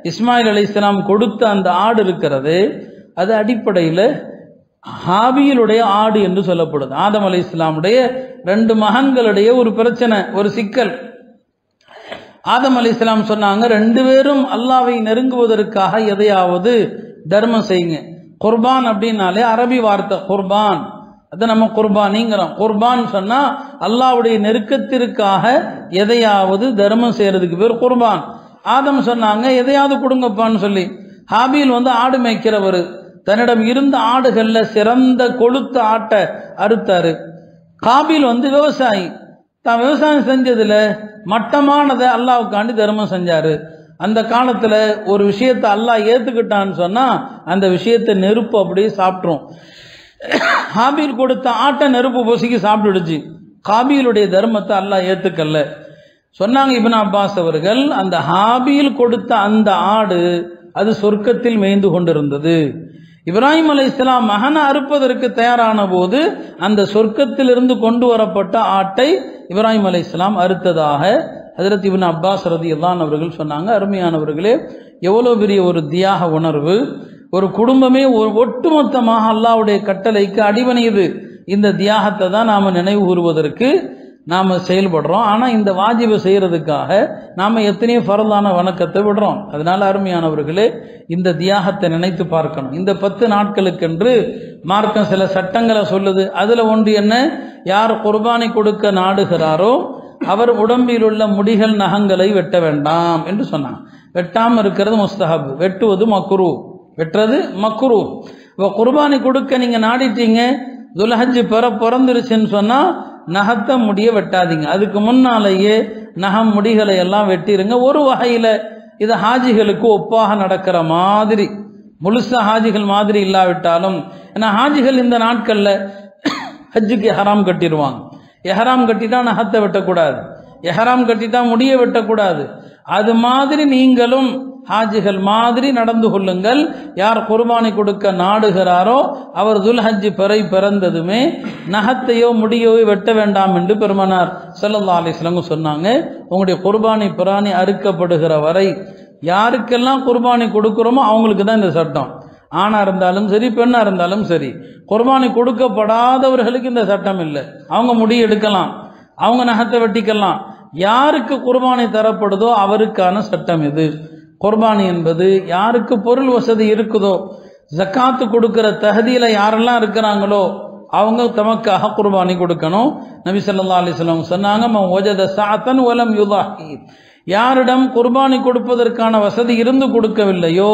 S1: இஸ்மாயில் அலைஹிஸ்ஸலாம் கொடுத்த அந்த ஆடு இருக்கிறது, அது அடிப்படையில் ஹாபீலுடைய ஆடு என்று சொல்லப்படுது. ஆதம் அலைஹிஸ்ஸலாமுடைய 2 மகன்களுடைய ஒரு பிரச்சனை, ஒரு சிக்கல். ஆதம் அலைஹிஸ்ஸலாம் சொன்னாங்க, 2 பேரும் அல்லாஹ்வை நெருங்குவதற்காக எதையாவது தர்மம் செய்யுங்க. குர்பான் அப்படின்னாலே அரபி வார்த்தை குர்பான், அது நம்ம குர்பானிங்கிறோம். குர்பான் சொன்னா அல்லாஹ்வுடைய நெருக்கத்திற்காக எதையாவது தர்மம் செய்யறதுக்கு பேர் குர்பான். ஆதம் சொன்னாங்க எதையாவது கொடுங்கப்பான்னு சொல்லி. ஹாபீல் ஆடு மேய்க்கிறவர், தன்னிடம் இருந்த ஆடுகள்ல சிறந்த கொழுத்த ஆட்டை அறுத்தாரு. காபீல் விவசாயி, தான் விவசாயம் செஞ்சதுல மட்டமானதை அல்லாஹ்வுக்காண்டி தர்மம் செஞ்சாரு. அந்த காலத்துல ஒரு விஷயத்தை அல்லாஹ் ஏத்துக்கிட்டான்னு சொன்னா அந்த விஷயத்தை நெருப்பு அப்படியே சாப்பிட்டுரும். ஹாபீல் கொடுத்த ஆட்டை நெருப்பு பொசுக்கி சாப்பிட்டுடுச்சு. காபீலுடைய தர்மத்தை அல்லாஹ் ஏத்துக்கல்ல. சொன்னாங்க இப்னு அப்பாஸ் அவர்கள், அந்த ஹாபீல் கொடுத்த அந்த ஆடு அது சொர்க்கத்தில் மேய்ந்து கொண்டிருந்தது. இப்ராஹிம் அலைஹிஸ்ஸலாம் மகனை அறுப்பதற்கு தயாரான போது அந்த சொர்க்கத்திலிருந்து கொண்டு வரப்பட்ட ஆட்டை இப்ராஹிம் அலைஹிஸ்ஸலாம் அறுத்ததாக ஹஜ்ரத் இப்னு அப்பாஸ் ரலியல்லாஹு அன்ஹு அவர்கள் சொன்னாங்க. அருமையானவர்களே, எவ்வளவு பெரிய ஒரு தியாக உணர்வு! ஒரு குடும்பமே ஒட்டுமொத்தமாக அல்லாஹ்வுடைய கட்டளைக்கு அடிபணியுது. இந்த தியாகத்தை தான் நாம நினைவு கூறுவதற்கு நாம செயல்படுறோம். ஆனா இந்த வாஜிபை செய்யறதுக்காக நாம எத்தனையோ ஃபர்லான வணக்கத்தை விடுறோம். அதனால அருமையானவர்களே, இந்த தியாகத்தை நினைத்து பார்க்கணும். இந்த 10 நாட்களுக்கென்று மார்க்கம் சில சட்டங்களை சொல்லுது. அதுல ஒன்று என்ன, யார் குர்பானி கொடுக்க நாடுகிறாரோ அவர் உடம்பில் உள்ள முடிகள் நகங்களை வெட்ட வேண்டாம் என்று சொன்னாங்க. வெட்டாம இருக்கிறது முஸ்தஹப், வெட்டுவது மக்ரூ, வெட்டுறது மக்ரூ. இப்போ குர்பானி கொடுக்க நீங்க நாடிட்டீங்க, துல்ஹஜ் பிறந்துருச்சுன்னு சொன்னா நகத்தை முடிய வெட்டாதீங்க. அதுக்கு முன்னாலேயே நகம் முடிகளை எல்லாம் வெட்டிருங்க. ஒரு வகையில இது ஹாஜிகளுக்கு ஒப்பாக நடக்கிற மாதிரி, முழுசா ஹாஜிகள் மாதிரி இல்லாவிட்டாலும், ஏன்னா ஹாஜிகள் இந்த நாட்கள்ல ஹஜ்ஜுக்கு எஹராம் கட்டிடுவாங்க. எஹராம் கட்டிட்டா நகத்தை வெட்டக்கூடாது, எஹராம் கட்டிட்டா முடிய வெட்டக்கூடாது. அது மாதிரி நீங்களும் ஹாஜிகள் மாதிரி நடந்து கொள்ளுங்கள். யார் குர்பானி கொடுக்க நாடுகிறாரோ அவர் துல்ஹஜ் பிறந்ததுமே நகத்தையோ முடியோ வெட்ட வேண்டாம் என்று பெருமானார் ஸல்லல்லாஹு அலைஹி வஸல்லம் சொன்னாங்க. உங்களுடைய குர்பானி பிராணி அறுக்கப்படுகிற வரை யாருக்கெல்லாம் குர்பானி கொடுக்கிறோமோ அவங்களுக்கு தான் இந்த சட்டம். ஆணா இருந்தாலும் சரி, பெண்ணா இருந்தாலும் சரி. குர்பானி கொடுக்கப்படாதவர்களுக்கு இந்த சட்டம் இல்லை. அவங்க முடி எடுக்கலாம், அவங்க நகத்தை வெட்டிக்கலாம். யாருக்கு குர்பானி தரப்படுதோ அவருக்கான சட்டம் இது. குர்பானி என்பது யாருக்கு பொருள் வசதி இருக்குதோ, ஜக்காத்து கொடுக்கிற தகுதியில யாரெல்லாம் இருக்கிறாங்களோ அவங்க தமக்காக குர்பானி கொடுக்கணும். நபி ஸல்லல்லாஹு அலைஹி வஸல்லம் சொன்னாங்க, மன் வஜத ஸஅத்தன் வலம் யுதாஹி, யாரிடம் குர்பானி கொடுப்பதற்கான வசதி இருந்து கொடுக்கவில்லையோ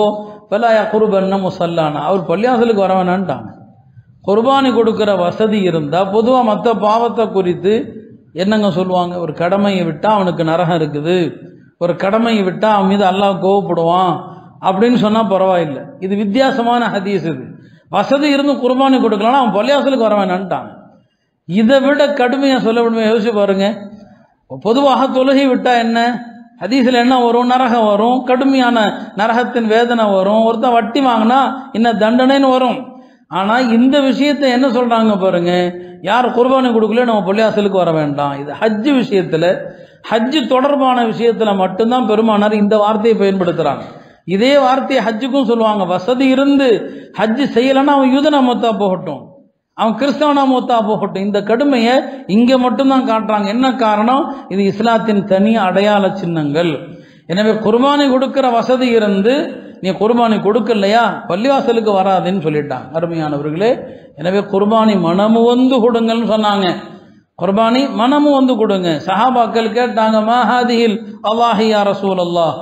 S1: ஃபலா யக்ருபன்ன முஸல்லானா, அவர் பள்ளியாசலுக்கு வர வேணான்ட்டாங்க. குர்பானி கொடுக்கிற வசதி இருந்தா பொதுவாக மற்ற பாவத்தை குறித்து என்னங்க சொல்லுவாங்க, ஒரு கடமையை விட்டா அவனுக்கு நரகம் இருக்குது, ஒரு கடமையை விட்டா அவன் மீது அல்லாஹ் கோவப்படுவான் அப்படின்னு சொன்னா பரவாயில்லை. இது வித்தியாசமான ஹதீஸ். இது வசதி இருந்து குர்பானி கொடுக்கலாம், அவன் பள்ளியாசலுக்கு வர வேணான்ட்டாங்க. இதை விட கடுமையா சொல்ல விடுமே, யோசிச்சு பாருங்க. பொதுவாக தொழுகை விட்டா என்ன ஹதீஸ்ல என்ன வரும், நரகம் வரும், கடுமையான நரகத்தின் வேதனை வரும், ஒருத்தன் வட்டி வாங்கினா இன்ன தண்டனைன்னு வரும். ஆனா இந்த விஷயத்தை என்ன சொல்றாங்க பாருங்க, யார் குர்பானி கொடுக்கல நம்ம பள்ளியாசலுக்கு வர வேண்டாம். இது ஹஜ்ஜு விஷயத்துல, ஹஜ்ஜு தொடர்பான விஷயத்துல மட்டும்தான் பெருமானார் இந்த வார்த்தையை பயன்படுத்துறாங்க. இதே வார்த்தையை ஹஜ்ஜுக்கும் சொல்லுவாங்க. வசதி இருந்து ஹஜ்ஜு செய்யலைன்னா அவன் யூதனா மூத்தா போகட்டும், அவன் கிறிஸ்தவனா மூத்தா போகட்டும். இந்த கடுமையை இங்க மட்டும்தான் காட்டுறாங்க. என்ன காரணம், இது இஸ்லாத்தின் தனி அடையாள சின்னங்கள். எனவே குர்பானி கொடுக்கிற வசதி இருந்து நீ குர்பானி கொடுக்கலையா பள்ளிவாசலுக்கு வராதுன்னு சொல்லிட்டாங்க. அருமையானவர்களே, எனவே குர்பானி மனமு வந்து கொடுங்கள்னு சொன்னாங்க. குர்பானி மனமும் வந்து கொடுங்க. சஹாபாக்கள் கேட்டாங்க, மஹாதிஹில் அல்லாஹி யா ரசூலல்லாஹ்,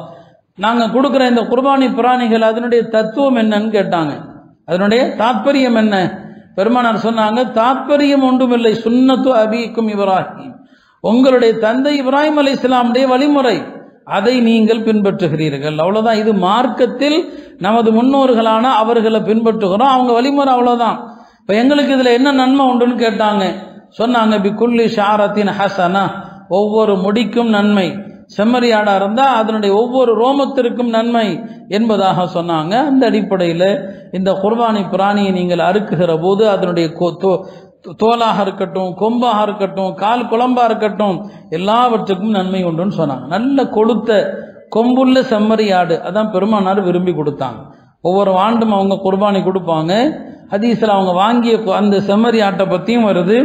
S1: நாங்கள் கொடுக்குற இந்த குர்பானி பிராணிகள் அதனுடைய தத்துவம் என்னன்னு கேட்டாங்க. அதனுடைய தாற்பயம் என்ன? பெருமானார் சொன்னாங்க, தாற்பயம் ஒன்றுமில்லை, சுன்னத்து அபீக்கும் இப்ராஹிம், உங்களுடைய தந்தை இப்ராஹிம் அலைஹிஸ்ஸலாமுடைய வழிமுறை, அதை நீங்கள் பின்பற்றுகிறீர்கள், அவ்வளவுதான். இது மார்க்கத்தில் நமது முன்னோர்களான அவர்களை பின்பற்றுகிறோம், அவங்க வழிமுறை, அவ்வளவுதான். இப்போ எங்களுக்கு இதில் என்ன நன்மை உண்டுன்னு கேட்டாங்க. சொன்னாங்க, பி குல்லி ஷாரத்தின் ஹசனா, ஒவ்வொரு முடிக்கும் நன்மை, செம்மறியாடா இருந்தால் அதனுடைய ஒவ்வொரு ரோமத்திற்கும் நன்மை என்பதாக சொன்னாங்க. அந்த அடிப்படையில் இந்த குர்பானி பிராணியை நீங்கள் அறுக்குகிற போது அதனுடைய தோலாக இருக்கட்டும், கொம்பாக இருக்கட்டும், கால் குழம்பா இருக்கட்டும், எல்லாவற்றுக்கும் நன்மை உண்டுன்னு சொன்னாங்க. நல்ல கொளுத்த கொம்புள்ள செம்மறியாடு அதான் பெருமானார் விரும்பி கொடுத்தாங்க. ஒவ்வொரு ஆண்டும் அவங்க குர்பானி கொடுப்பாங்க. ஹதீஸில் அவங்க வாங்கிய அந்த செம்மறி ஆட்டை பற்றியும் வருது.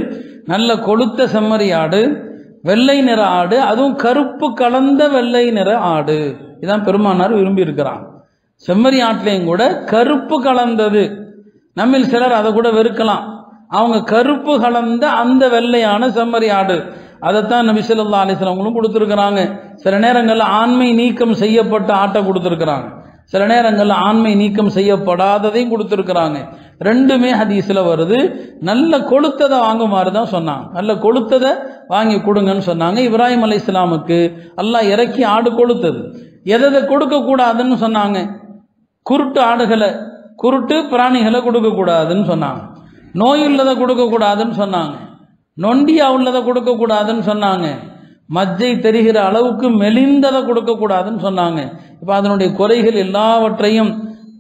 S1: நல்ல கொளுத்த செம்மறி ஆடு, வெள்ளை நிற ஆடு, அதுவும் கருப்பு கலந்த வெள்ளை நிற ஆடு, இதான் பெருமானார் விரும்பி இருக்கிறாங்க. செம்மறி ஆட்டிலையும் கூட கருப்பு கலந்தது, நம்மில் சிலர் அதை கூட வெறுக்கலாம். அவங்க கருப்பு கலந்த அந்த வெள்ளையான செம்மறி ஆடு, அதைத்தான் நபி ஸல்லல்லாஹு அலைஹி வஸல்லம் கொடுத்துருக்கிறாங்க. சில நேரங்களில் ஆண்மை நீக்கம் செய்யப்பட்ட ஆட்டை கொடுத்துருக்குறாங்க, சில நேரங்களில் ஆண்மை நீக்கம் செய்யப்படாததையும் கொடுத்துருக்குறாங்க. ரெண்டுமே ஹதீஸில் வருது. நல்ல கொளுத்ததை வாங்குமாறு தான் சொன்னாங்க, நல்ல கொளுத்ததை வாங்கி கொடுங்கன்னு சொன்னாங்க. இப்ராஹிம் அலைஹிஸ்ஸலாமுக்கு அல்லாஹ் இறக்கி ஆடு கொளுத்தது. எதை கொடுக்கக்கூடாதுன்னு சொன்னாங்க? குருட்டு ஆடுகளை, குருட்டு பிராணிகளை கொடுக்கக்கூடாதுன்னு சொன்னாங்க. நோய் உள்ளதை கொடுக்கக்கூடாதுன்னு சொன்னாங்க. நொண்டியா உள்ளதை கொடுக்கக்கூடாதுன்னு சொன்னாங்க. மஜ்ஜை தெரிகிற அளவுக்கு மெலிந்ததை கொடுக்கக்கூடாதுன்னு சொன்னாங்க. இப்போ அதனுடைய குறைகள் எல்லாவற்றையும்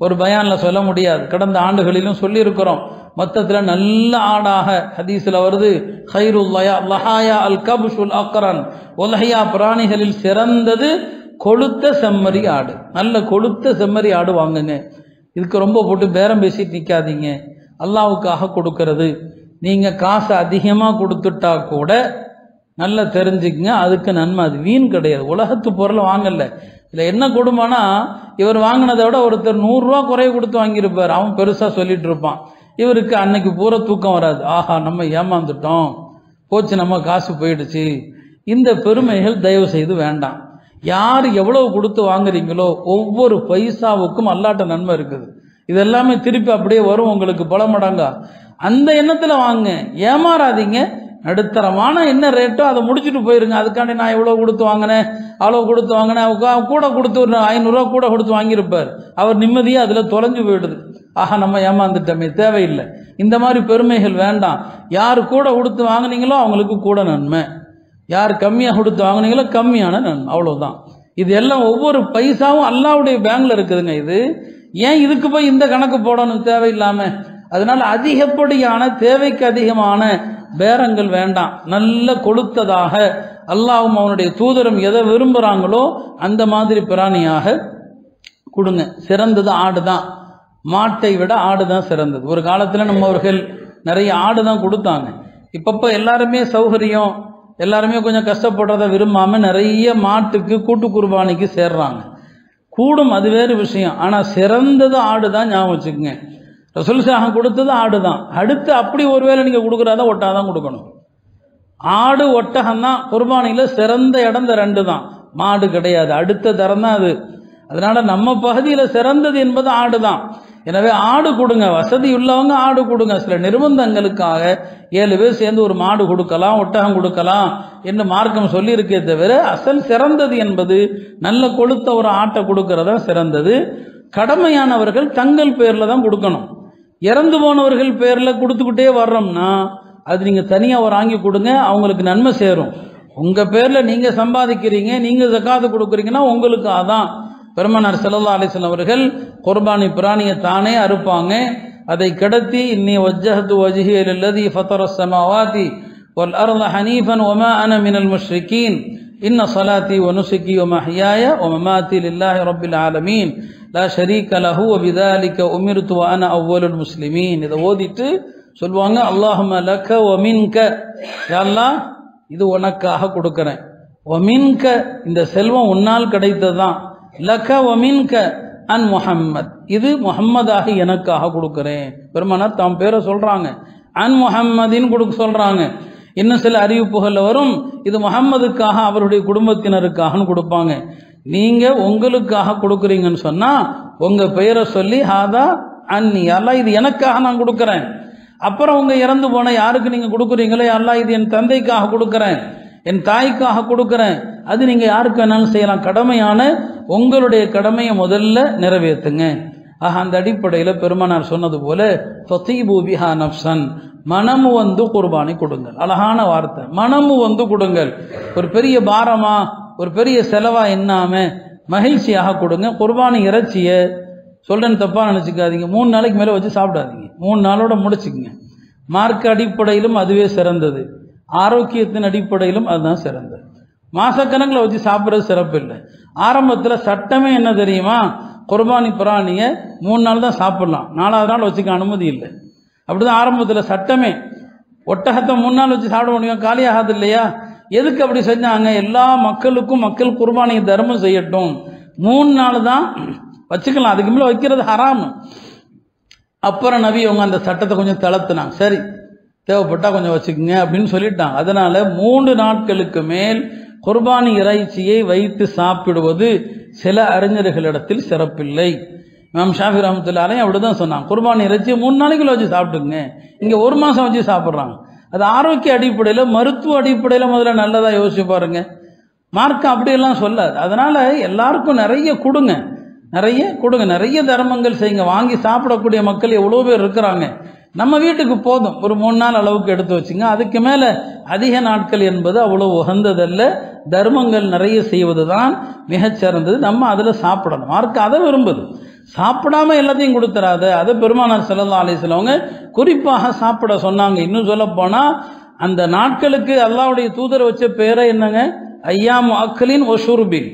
S1: ஒரு பயானில் சொல்ல முடியாது, கடந்த ஆண்டுகளிலும் சொல்லியிருக்கிறோம். மொத்தத்தில் நல்ல ஆடாக ஹதீஸில் வருது, ஹைருல்லயா லஹாயா அல் கபுஷுல் அக்ரன், உலஹியா பிராணிகளில் சிறந்தது கொளுத்த செம்மறி ஆடு. நல்ல கொளுத்த செம்மறி ஆடு வாங்குங்க. இதுக்கு ரொம்ப போட்டு பேரம் பேசிட்டு நிற்காதீங்க. அல்லாவுக்காக கொடுக்கறது, நீங்கள் காசு அதிகமாக கொடுத்துட்டா கூட நல்லா தெரிஞ்சுக்குங்க, அதுக்கு நன்மை, அது வீண் கிடையாது. உலகத்து பொருளை வாங்கல. இதில் என்ன கொடுமைனா, இவர் வாங்கினதை விட ஒருத்தர் 100 ரூபா குறைய கொடுத்து வாங்கியிருப்பார். அவன் பெருசாக சொல்லிட்டு இருப்பான். இவருக்கு அன்னைக்கு பூரா தூக்கம் வராது. ஆஹா, நம்ம ஏமாந்துட்டோம், போச்சு, நம்ம காசு போயிடுச்சு. இந்த பெருமைகள் தயவு செய்து வேண்டாம். யார் எவ்வளவு கொடுத்து வாங்குறீங்களோ ஒவ்வொரு பைசாவுக்கும் அல்லாட்ட நன்மை இருக்குது. இது எல்லாமே திருப்பி அப்படியே வரும் உங்களுக்கு பல மடங்கா. அந்த எண்ணத்தில் வாங்க, ஏமாறாதீங்க. நடுத்தரமான என்ன ரேட்டோ அதை முடிச்சுட்டு போயிருங்க. அதுக்காண்டி நான் எவ்வளோ கொடுத்து வாங்கினேன், அவ்வளோ கொடுத்து வாங்கினேன், கூட கொடுத்து ஒரு 500 ரூபா கூட கொடுத்து வாங்கியிருப்பார். அவர் நிம்மதியாக அதில் தொலைஞ்சு போயிடுது. ஆஹா, நம்ம ஏமாந்துட்டோமே, தேவையில்லை. இந்த மாதிரி பெருமைகள் வேண்டாம். யார் கூட கொடுத்து வாங்கினீங்களோ அவங்களுக்கு கூட நன்மை, யார் கம்மியாக கொடுத்து வாங்கினீங்களோ கம்மியான நன்மை, அவ்வளோதான். இது எல்லாம் ஒவ்வொரு பைசாவும் அல்லாவுடைய பேங்க்ல இருக்குதுங்க. இது ஏன் இதுக்கு போய் இந்த கணக்கு போடணும் தேவையில்லாம? அதனால அதிகப்படியான தேவைக்கு அதிகமான பேரங்கள் வேண்டாம். நல்ல கொளுத்ததாக அல்லாஹ்வும் அவனுடைய தூதரும் எதை விரும்புகிறாங்களோ அந்த மாதிரி பிராணியாக கொடுங்க. சிறந்தது ஆடு தான், மாட்டை விட ஆடு தான் சிறந்தது. ஒரு காலத்தில் நம்மவர்கள் நிறைய ஆடு தான் கொடுத்தாங்க. இப்பப்போ எல்லாருமே சௌகரியம், எல்லாருமே கொஞ்சம் கஷ்டப்படுறதை விரும்பாம நிறைய மாட்டுக்கு கூட்டு குர்பானிக்கு சேர்றாங்க. கூடும், அது வேறு விஷயம். ஆனால் சிறந்தது ஆடு தான், ஞாபகம் வச்சுக்கோங்க. ரசூல் ஸல்லல்லாஹு கொடுத்தது ஆடு தான். அடுத்து அப்படி ஒருவேளை நீங்கள் கொடுக்குறதா ஒட்டகம் தான் கொடுக்கணும். ஆடு ஒட்டகம் தான் குர்பானியில் சிறந்த இடம். இந்த 2 தான், மாடு கிடையாது. அடுத்த தரம் தான் அது. அதனால நம்ம பகுதியில் சிறந்தது என்பது ஆடு தான். எனவே ஆடு கொடுங்க, வசதி உள்ளவங்க ஆடு கொடுங்க. சில நிர்பந்தங்களுக்காக 7 பேர் சேர்ந்து ஒரு மாடு கொடுக்கலாம், ஒட்டகம் கொடுக்கலாம் என்று மார்க்கம் சொல்லியிருக்கே தவிர அசல் சிறந்தது என்பது நல்ல கொளுத்த ஒரு ஆட்டை கொடுக்கறதா சிறந்தது. கடமையானவர்கள் தங்கள் பேர்ல தான் கொடுக்கணும். இறந்து போனவர்கள் பேர்ல கொடுத்துக்கிட்டே வர்றோம்னா அது நீங்க தனியா ஒரு வாங்கி கொடுங்க, அவங்களுக்கு நன்மை சேரும். உங்க பேர்ல நீங்க சம்பாதிக்கிறீங்க, நீங்க ஜகாத் கொடுக்குறீங்கன்னா உங்களுக்கு அதான். பெருமானார் ஸல்லல்லாஹு அலைஹி வஸல்லம் அவர்கள் குர்பானி பிராணியை தானே அறுப்பாங்க. அதை கடத்தி இன்னி வஜ்ஜஹது வஜ்ஹிய லில்லதி ஃபதரஸ் ஸமாவாதி வல் அர்த ஹனீஃபன் வமா அன மினல் முஷ்ரிகீன் இன்ன ஸலாத்தி வ நுஸுகி வ மஹ்யாய வ மமாத்தி லில்லாஹி ரப்பில் ஆலமீன் லா ஷரீக லஹு வ பிதாலிக உமிர்து வ அன அவ்வலுல் முஸ்லிமீன். இதை ஓதிட்டு சொல்லுவாங்க, அல்லாஹும்ம லக வ மின்க, யா அல்லாஹ் இது உனக்காக கொடுக்கிறேன். வ மின்க, இந்த செல்வம் உன்னால் கிடைத்ததுதான். லக வ மின்க அன் முஹம்மத், இது முஹம்மதாக எனக்காக கொடுக்கிறேன். பெருமானார் தாம் பேரை சொல்றாங்க, அன் முஹம்மதின் கொடுக்க சொல்றாங்க. இன்னும் சில அறிவிப்புகளில் வரும், இது முஹம்மதுக்காக அவருடைய குடும்பத்தினருக்காகனு கொடுப்பாங்க. நீங்க உங்களுக்காக கொடுக்குறீங்கன்னு சொன்னா உங்க பெயரை சொல்லி ஹாதா அன்னி, அல்லாஹ் இது எனக்காக நான் கொடுக்குறேன். அப்புறம் உங்க இறந்து போன யாருக்கு நீங்க கொடுக்குறீங்களோ, அல்லாஹ் இது என் தந்தைக்காக கொடுக்குறேன், என் தாய்க்காக கொடுக்குறேன், அது நீங்க யாருக்கு வேணாலும் செய்யலாம். கடமையான உங்களுடைய கடமையை முதல்ல நிறைவேற்றுங்க. ஆக அந்த அடிப்படையில் பெருமானார் சொன்னது போல ஃபதீபு பிஹா நஃப்ஸன், மனமு வந்து குர்பானி கொடுங்கள். அழகான வார்த்தை, மனமு வந்து கொடுங்கள். ஒரு பெரிய பாரமா ஒரு பெரிய செலவா என்னாம மகிழ்ச்சியாக கொடுங்க. குர்பானி இறைச்சியை சொல்றேன்னு தப்பா நினைச்சுக்காதீங்க, 3 நாளைக்கு மேலே வச்சு சாப்பிடாதீங்க, 3 நாளோட முடிச்சுக்குங்க. மார்க்க அடிப்படையிலும் அதுவே சிறந்தது, ஆரோக்கியத்தின் அடிப்படையிலும் அதுதான் சிறந்தது. மாசக்கணக்கில் வச்சு சாப்பிட்றது சிறப்பு இல்லை. ஆரம்பத்தில் சட்டமே என்ன தெரியுமா, குர்பானி பிராணியை 3 நாள் தான் சாப்பிடலாம், 4வது நாள் வச்சுக்க அனுமதி இல்லை. அப்படிதான் ஆரம்பத்தில் சட்டமே. ஒட்டகத்தை 3 நாள் வச்சு சாப்பிட முடியும், காலியாகாது இல்லையா? எதுக்கு அப்படி செஞ்சாங்க? எல்லா மக்களுக்கும் மக்கள் குர்பானியை தர்மம் செய்யட்டும், 3 நாள் தான் வச்சுக்கலாம், அதுக்கு மேலே வைக்கிறது ஹராம். அப்புறம் நபி அவங்க அந்த சட்டத்தை கொஞ்சம் தளர்த்துனாங்க. சரி, தேவைப்பட்டா கொஞ்சம் வச்சுக்கோங்க அப்படின்னு சொல்லிட்டாங்க. அதனால 3 நாட்களுக்கு மேல் குர்பானி இறைச்சியை வைத்து சாப்பிடுவது சில அறிஞர்களிடத்தில் சிறப்பில்லை. இமாம் ஷாஃபி ரஹ்மத்துல்லாஹி அலைஹி அப்படிதான் சொன்னாங்க, குர்பானி இறைச்சியை 3 நாளைக்குள்ள வச்சு சாப்பிட்டுங்க. இங்கே 1 மாதம் வச்சு சாப்பிட்றாங்க. அது ஆரோக்கிய அடிப்படையில், மருத்துவ அடிப்படையில் முதல்ல நல்லதா யோசிச்சு பாருங்க. மார்க்கம் அப்படியெல்லாம் சொல்லாது. அதனால எல்லாருக்கும் நிறைய கொடுங்க, நிறைய கொடுங்க, நிறைய தர்மங்கள் செய்யுங்க. வாங்கி சாப்பிடக்கூடிய மக்கள் எவ்வளோ பேர் இருக்கிறாங்க. நம்ம வீட்டுக்கு போதும், ஒரு 3 நாள் அளவுக்கு எடுத்து வச்சுங்க. அதுக்கு மேலே அதிக நாட்கள் என்பது அவ்வளோ உகந்ததல்ல. தர்மங்கள் நிறைய செய்வது தான் மிகச்சிறந்தது. நம்ம அதில் சாப்பிடணும். மார்க்கம் அதை விரும்புது. சாப்பிடாம எல்லாத்தையும் கொடுத்துறாத. அதை பெருமானார் ஸல்லல்லாஹு அலைஹி வஸல்லம் அவங்க குறிப்பாக சாப்பிட சொன்னாங்க. இன்னும் சொல்ல போனா அந்த நாட்களுக்கு அல்லாஹ்வுடைய தூதர் வச்ச பேரை என்னங்க, ஐயாமு அக்லின் வ ஷுர்பின்.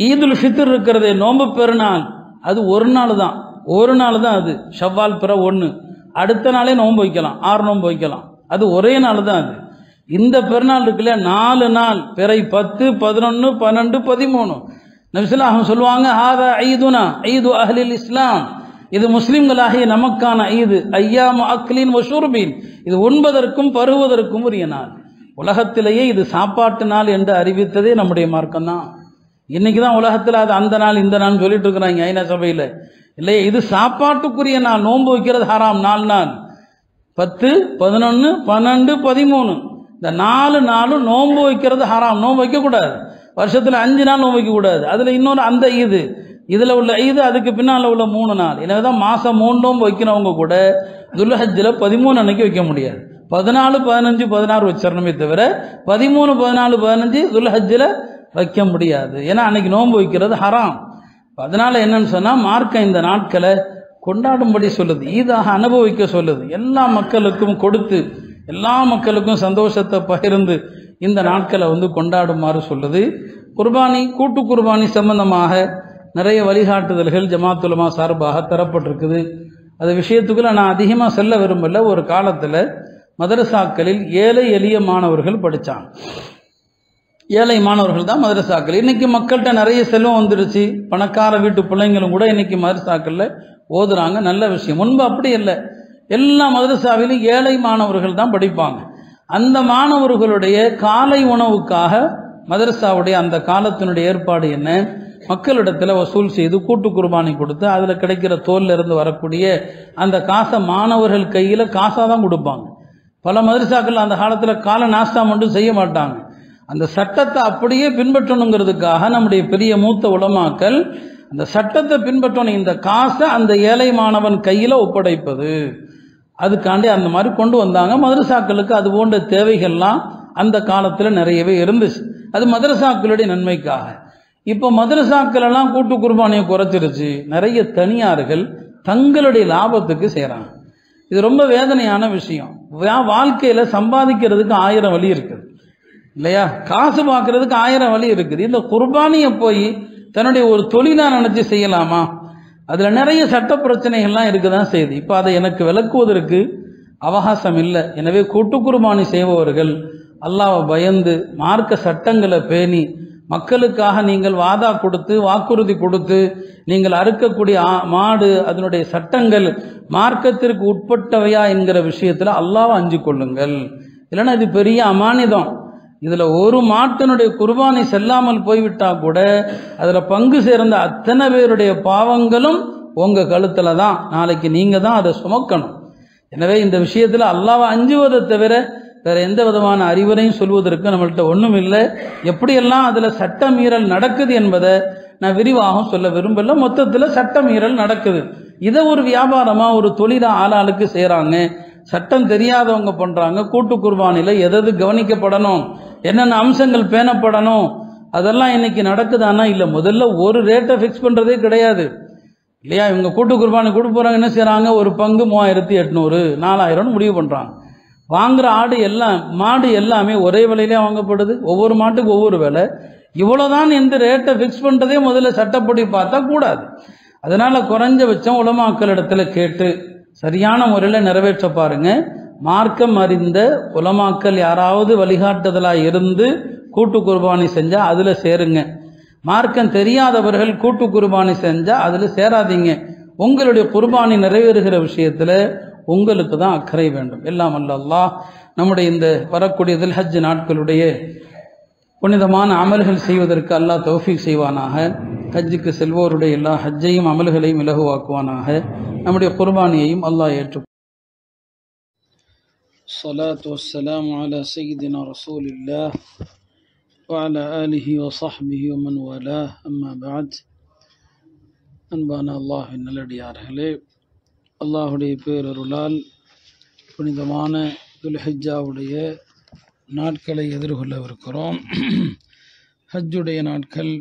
S1: ஈதுல் ஃபித்ர் இருக்கிறது, நோன்பு பெருநாள், அது ஒரு நாள் தான், அது ஷவ்வால் பிற 1. அடுத்த நாளே நோன்பு வைக்கலாம், 6 நோன்பு வைக்கலாம், அது ஒரே நாள் தான். அது இந்த பெருநாள் இருக்குல்ல, 4 நாள், பிறை 10, 11, 12, 13. நபி ஸல்லல்லாஹு அலைஹி வஸல்லம் சொல்லுவாங்க, ஹாதா ஈதுனா ஈது அஹ்லில் இஸ்லாம், இது முஸ்லிம்களாகிய நமக்கான ஈது. ஐயாமு அக்லின் வ ஷுர்பின், இது உண்பதற்கும் பருவதற்கும் உரிய நாள். உலகத்திலேயே இது சாப்பாட்டு நாள் என்று அறிவித்ததே நம்முடைய மார்க்கம் தான். இன்னைக்கு தான் உலகத்தில் அது அந்த நாள் இந்த நாள் சொல்லிட்டு இருக்கிறாங்க ஐநா சபையில், இல்லையே? இது சாப்பாட்டுக்குரிய நாள். நோன்பு வைக்கிறது ஹராம். 4 நாள், 10, 11, 12, 13, இந்த 4 நாளும் நோன்பு வைக்கிறது ஹராம். நோன்பு வைக்கக்கூடாது. வருஷத்தில் 5 நாள் நோன்பு வைக்கக்கூடாது. அதில் இன்னொரு அந்த ஈது, இதில் உள்ள ஈது, அதுக்கு பின்னால் உள்ள 3 நாள். எனவே தான் மாதம் 3 நோன்பு வைக்கிறவங்க கூட துல்ஹஜ்ஜில் 13 அன்னைக்கு வைக்க முடியாது. 14, 15, 16 வச்சிடணுமே தவிர 13, 14, 15 துல்ஹஜ்ஜில் வைக்க முடியாது. ஏன்னா அன்னைக்கு நோன்பு வைக்கிறது ஹராம். அதனால என்னன்னு சொன்னால் மார்க்கம் இந்த நாட்களை கொண்டாடும்படி சொல்லுது, ஈதாக அனுபவிக்க சொல்லுது. எல்லா மக்களுக்கும் கொடுத்து, எல்லா மக்களுக்கும் சந்தோஷத்தை பகிர்ந்து இந்த நாட்களை கொண்டாடுமாறு சொல்லுது. குர்பானி, கூட்டு குர்பானி சம்பந்தமாக நிறைய வழிகாட்டுதல்கள் ஜமாத் உலமா சார்பாக தரப்பட்டிருக்குது. அது விஷயத்துக்குள்ள நான் அதிகமாக செல்ல விரும்பல. ஒரு காலத்தில் மதரசாக்களில் ஏழை எளிய மாணவர்கள் படித்தாங்க. ஏழை மாணவர்கள் தான் மதரசாக்கள். இன்னைக்கு மக்கள்கிட்ட நிறைய செல்வம் வந்துடுச்சு. பணக்கார வீட்டு பிள்ளைங்களும் கூட இன்னைக்கு மதரசாக்களில் ஓதுறாங்க, நல்ல விஷயம். முன்பு அப்படி இல்லை. எல்லா மதரசாவிலும் ஏழை மாணவர்கள் தான் படிப்பாங்க. அந்த மாணவர்களுடைய காலை உணவுக்காக மதரசாவுடைய அந்த காலத்தினுடைய ஏற்பாடு என்ன, மக்களிடத்தில் வசூல் செய்து கூட்டு குர்பானி கொடுத்து அதில் கிடைக்கிற தோல்ல இருந்து வரக்கூடிய அந்த காசை மாணவர்கள் கையில் காசாக தான் கொடுப்பாங்க. பல மதரசாக்கள் அந்த காலத்தில் காலை நாஸ்தா மட்டும் செய்ய மாட்டாங்க. அந்த சட்டத்தை அப்படியே பின்பற்றணுங்கிறதுக்காக நம்முடைய பெரிய மூத்த உலமாக்கள் அந்த சட்டத்தை பின்பற்றணும். இந்த காசை அந்த ஏழை மாணவன் கையில் ஒப்படைப்பது, அதுக்காண்டி அந்த மாதிரி கொண்டு வந்தாங்க. மதரசாக்களுக்கு அது போன்ற தேவைகள்லாம் அந்த காலத்தில் நிறையவே இருந்துச்சு. அது மதரசாக்களுடைய நன்மைக்காக. இப்போ மதரசாக்கள் எல்லாம் கூட்டு குர்பானியை குறைச்சிருச்சு. நிறைய தனியார்கள் தங்களுடைய லாபத்துக்கு செய்கிறாங்க. இது ரொம்ப வேதனையான விஷயம். வாழ்க்கையில் சம்பாதிக்கிறதுக்கு 1000 வழி இருக்குது இல்லையா? காசு பார்க்கறதுக்கு 1000 வழி இருக்குது. இந்த குர்பானியை போய் தன்னுடைய ஒரு தொழிலா நினைச்சு செய்யலாமா? அதுல நிறைய சட்ட பிரச்சனைகள்லாம் இருக்குதான் செய்யுது. இப்போ அதை எனக்கு விளக்குவதற்கு அவகாசம் இல்லை. எனவே கூட்டு குர்பானி செய்பவர்கள் அல்லாஹ்வை பயந்து மார்க்க சட்டங்களை பேணி மக்களுக்காக நீங்கள் வாதா கொடுத்து வாக்குறுதி கொடுத்து நீங்கள் அறுக்கக்கூடிய மாடு அதனுடைய சட்டங்கள் மார்க்கத்திற்கு உட்பட்டவையா என்கிற விஷயத்தில் அல்லாஹ்வை அஞ்சு கொள்ளுங்கள். இல்லைன்னா இது பெரிய அமானிதம். இதில் ஒரு மாட்டினுடைய குர்பானி செல்லாமல் போய்விட்டால் கூட அதில் பங்கு சேர்ந்த அத்தனை பேருடைய பாவங்களும் உங்கள் கழுத்தில் தான். நாளைக்கு நீங்கள் தான் அதை சுமக்கணும். எனவே இந்த விஷயத்தில் அல்லாஹ்வை அஞ்சுவதை தவிர வேறு எந்த விதமான அறிவுரையும் சொல்வதற்கு நம்மள்கிட்ட ஒன்றும் இல்லை. எப்படியெல்லாம் அதில் சட்ட மீறல் நடக்குது என்பதை நான் விரிவாக சொல்ல விரும்பல. மொத்தத்தில் சட்ட மீறல் நடக்குது. இதை ஒரு வியாபாரமாக ஒரு தொழிலாக ஆளாளுக்கு செய்கிறாங்க. சட்டம் தெரியாதவங்க பண்ணுறாங்க. கூட்டு குர்பானியில் எது கவனிக்கப்படணும், என்னென்ன அம்சங்கள் பேணப்படணும், அதெல்லாம் இன்னைக்கு நடக்குதானா? இல்லை. முதல்ல ஒரு ரேட்டை ஃபிக்ஸ் பண்ணுறதே கிடையாது இல்லையா? இவங்க கூட்டு குர்பானி கொடுக்க போகிறாங்க, என்ன செய்கிறாங்க, ஒரு பங்கு 3800 4000 முடிவு பண்ணுறாங்க. வாங்குகிற மாடு எல்லாமே ஒரே விலையிலே வாங்கப்படுது. ஒவ்வொரு மாட்டுக்கு ஒவ்வொரு விலை. இவ்வளோதான் எந்த ரேட்டை ஃபிக்ஸ் பண்ணுறதே முதல்ல சட்டப்படி பார்த்தா கூடாது. அதனால் குறைஞ்சபட்சம் உலமாக்கள் இடத்துல கேட்டு சரியான முறையில் நிறைவேற்ற பாருங்க. மார்க்கம் அறிந்த உலமாக்கள் யாராவது வழிகாட்டுதலாக இருந்து கூட்டு குர்பானி செஞ்சால் அதில் சேருங்க. மார்க்கம் தெரியாதவர்கள் கூட்டு குர்பானி செஞ்சால் அதில் சேராதீங்க. உங்களுடைய குர்பானி நிறைவேறுகிற விஷயத்தில் உங்களுக்கு தான் அக்கறை வேண்டும். எல்லாம் அல்ல அல்லாஹ் நம்முடைய இந்த வரக்கூடிய துல்ஹஜ் நாட்களுடைய புனிதமான அமல்கள் செய்வதற்கு அல்லாஹ் தௌஃபீக் செய்வானாக. ஹஜ்ஜுக்கு செல்வோருடைய எல்லா ஹஜ்ஜையும் அமல்களையும் இலகுவாக்குவானாக. நம்முடைய குர்பானியையும் அல்லாஹ் ஏற்று. ஸலாத்து வஸ்ஸலாமு அலா சய்யிதினா ரசூலில்லாஹ் வ அலா ஆலிஹி வ ஸஹ்பிஹி வ மன் வலாஹ். அம்மா பஅத். அன்பான அல்லாஹ்வின் நல்லடியார்களே, அல்லாஹுடைய பேரருளால் புனிதமான துல்ஹிஜ்ஜாவுடைய நாட்களை எதிர்கொள்ளவிருக்கிறோம். ஹஜ்ஜுடைய நாட்கள்,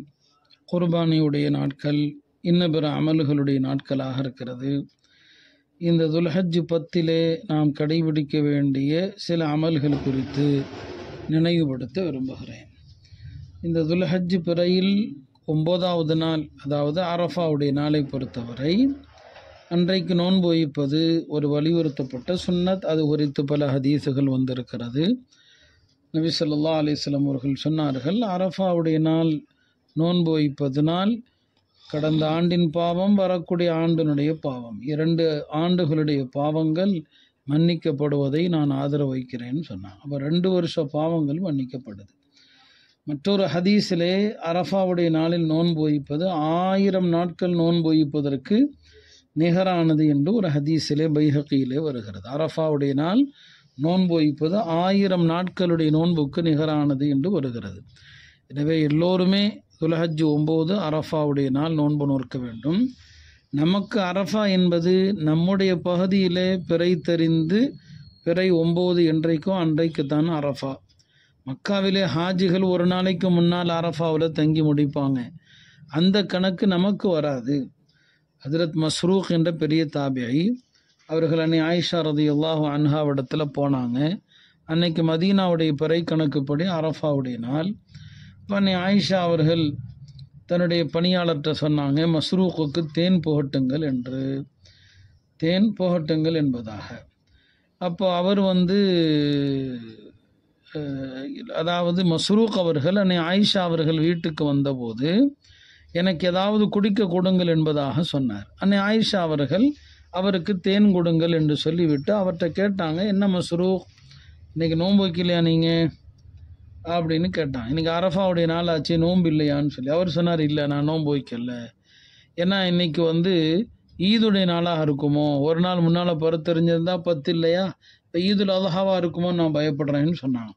S1: குர்பானியுடைய நாட்கள், இன்ன பிற அமல்களுடைய நாட்களாக இருக்கிறது. இந்த துல்ஹஜ் 10 நாம் கடைபிடிக்க வேண்டிய சில அமல்கள் குறித்து நினைவுபடுத்த விரும்புகிறேன். இந்த துல்ஹஜ் பிறையில் 9வது நாள், அதாவது அரஃபாவுடைய நாளை பொறுத்தவரை அன்றைக்கு நோன்பு வைப்பது ஒரு வலியுறுத்தப்பட்ட சுன்னத். அது குறித்து பல ஹதீஸுகள் வந்திருக்கிறது. நபி ஸல்லல்லாஹு அலைஹி வஸல்லம் அவர்கள் சொன்னார்கள், அரஃபாவுடைய நாள் நோன்பு வைப்பதனால் கடந்த ஆண்டின் பாவம், வரக்கூடிய ஆண்டினுடைய பாவம், 2 ஆண்டுகளுடைய பாவங்கள் மன்னிக்கப்படுவதை நான் ஆதரவு வைக்கிறேன்னு சொன்னான். அப்போ 2 வருஷ பாவங்கள் மன்னிக்கப்படுது. மற்றொரு ஹதீஸிலே அரஃபாவுடைய நாளில் நோன்பு வைப்பது 1000 நாட்கள் நோன்பு வைப்பதற்கு நிகரானது என்று ஒரு ஹதீஸிலே பைஹகியிலே வருகிறது. அரஃபாவுடைய நாள் நோன்பு வைப்பது 1000 நாட்களுடைய நோன்புக்கு நிகரானது என்று வருகிறது. எனவே எல்லோருமே துல்ஹஜ் 9 அரஃபாவுடைய நாள் நோன்பு நோக்க வேண்டும். நமக்கு அரஃபா என்பது நம்முடைய பகுதியிலே பிறை தெரிந்து பிறை 9 என்றைக்கோ அன்றைக்குத்தான் அரஃபா. மக்காவிலே ஹாஜிகள் ஒரு நாளைக்கு முன்னால் அரஃபாவில் தங்கி முடிப்பாங்க. அந்த கணக்கு நமக்கு வராது. ஹஜ்ரத் மஸ்ரூக் என்ற பெரிய தாபியி அவர்கள் அன்னை ஆயிஷா ரலியல்லாஹு அன்ஹாவிடத்தில் போனாங்க. அன்னைக்கு மதீனாவுடைய பிறை கணக்குப்படி அரஃபாவுடைய நாள். இப்போ அன்னை ஆயிஷா அவர்கள் தன்னுடைய பணியாளர்கிட்ட சொன்னாங்க, மஸ்ரூக்குக்கு தேன் புகட்டுங்கள் என்று. தேன் புகட்டுங்கள் என்பதாக. அப்போ அவர் அதாவது மஸ்ரூக் அவர்கள் அன்னை ஆயிஷா அவர்கள் வீட்டுக்கு வந்தபோது எனக்கு ஏதாவது குடிக்க கொடுங்கள் என்பதாக சொன்னார். அன்னை ஆயிஷா அவர்கள் அவருக்கு தேன் கொடுங்கள் என்று சொல்லிவிட்டு அவர்கிட்ட கேட்டாங்க, என்ன மஸ்ரூக், இன்னைக்கு நோன்பு வைக்கலையா நீங்கள் அப்படின்னு கேட்டான். இன்னைக்கு அரஃபாவுடைய நாள் ஆச்சு, நோன்பு இல்லையான்னு சொல்லி. அவர் சொன்னார், இல்லை நான் நோன்பு வைக்கல. ஏன்னா இன்னைக்கு ஈதுடைய நாளாக இருக்குமோ, ஒரு நாள் முன்னால் தெரிஞ்சிருந்தா 10 இல்லையா, இப்போ ஈதுல் அல்ஹாவாக இருக்குமோ நான் பயப்படுறேன்னு சொன்னாங்க.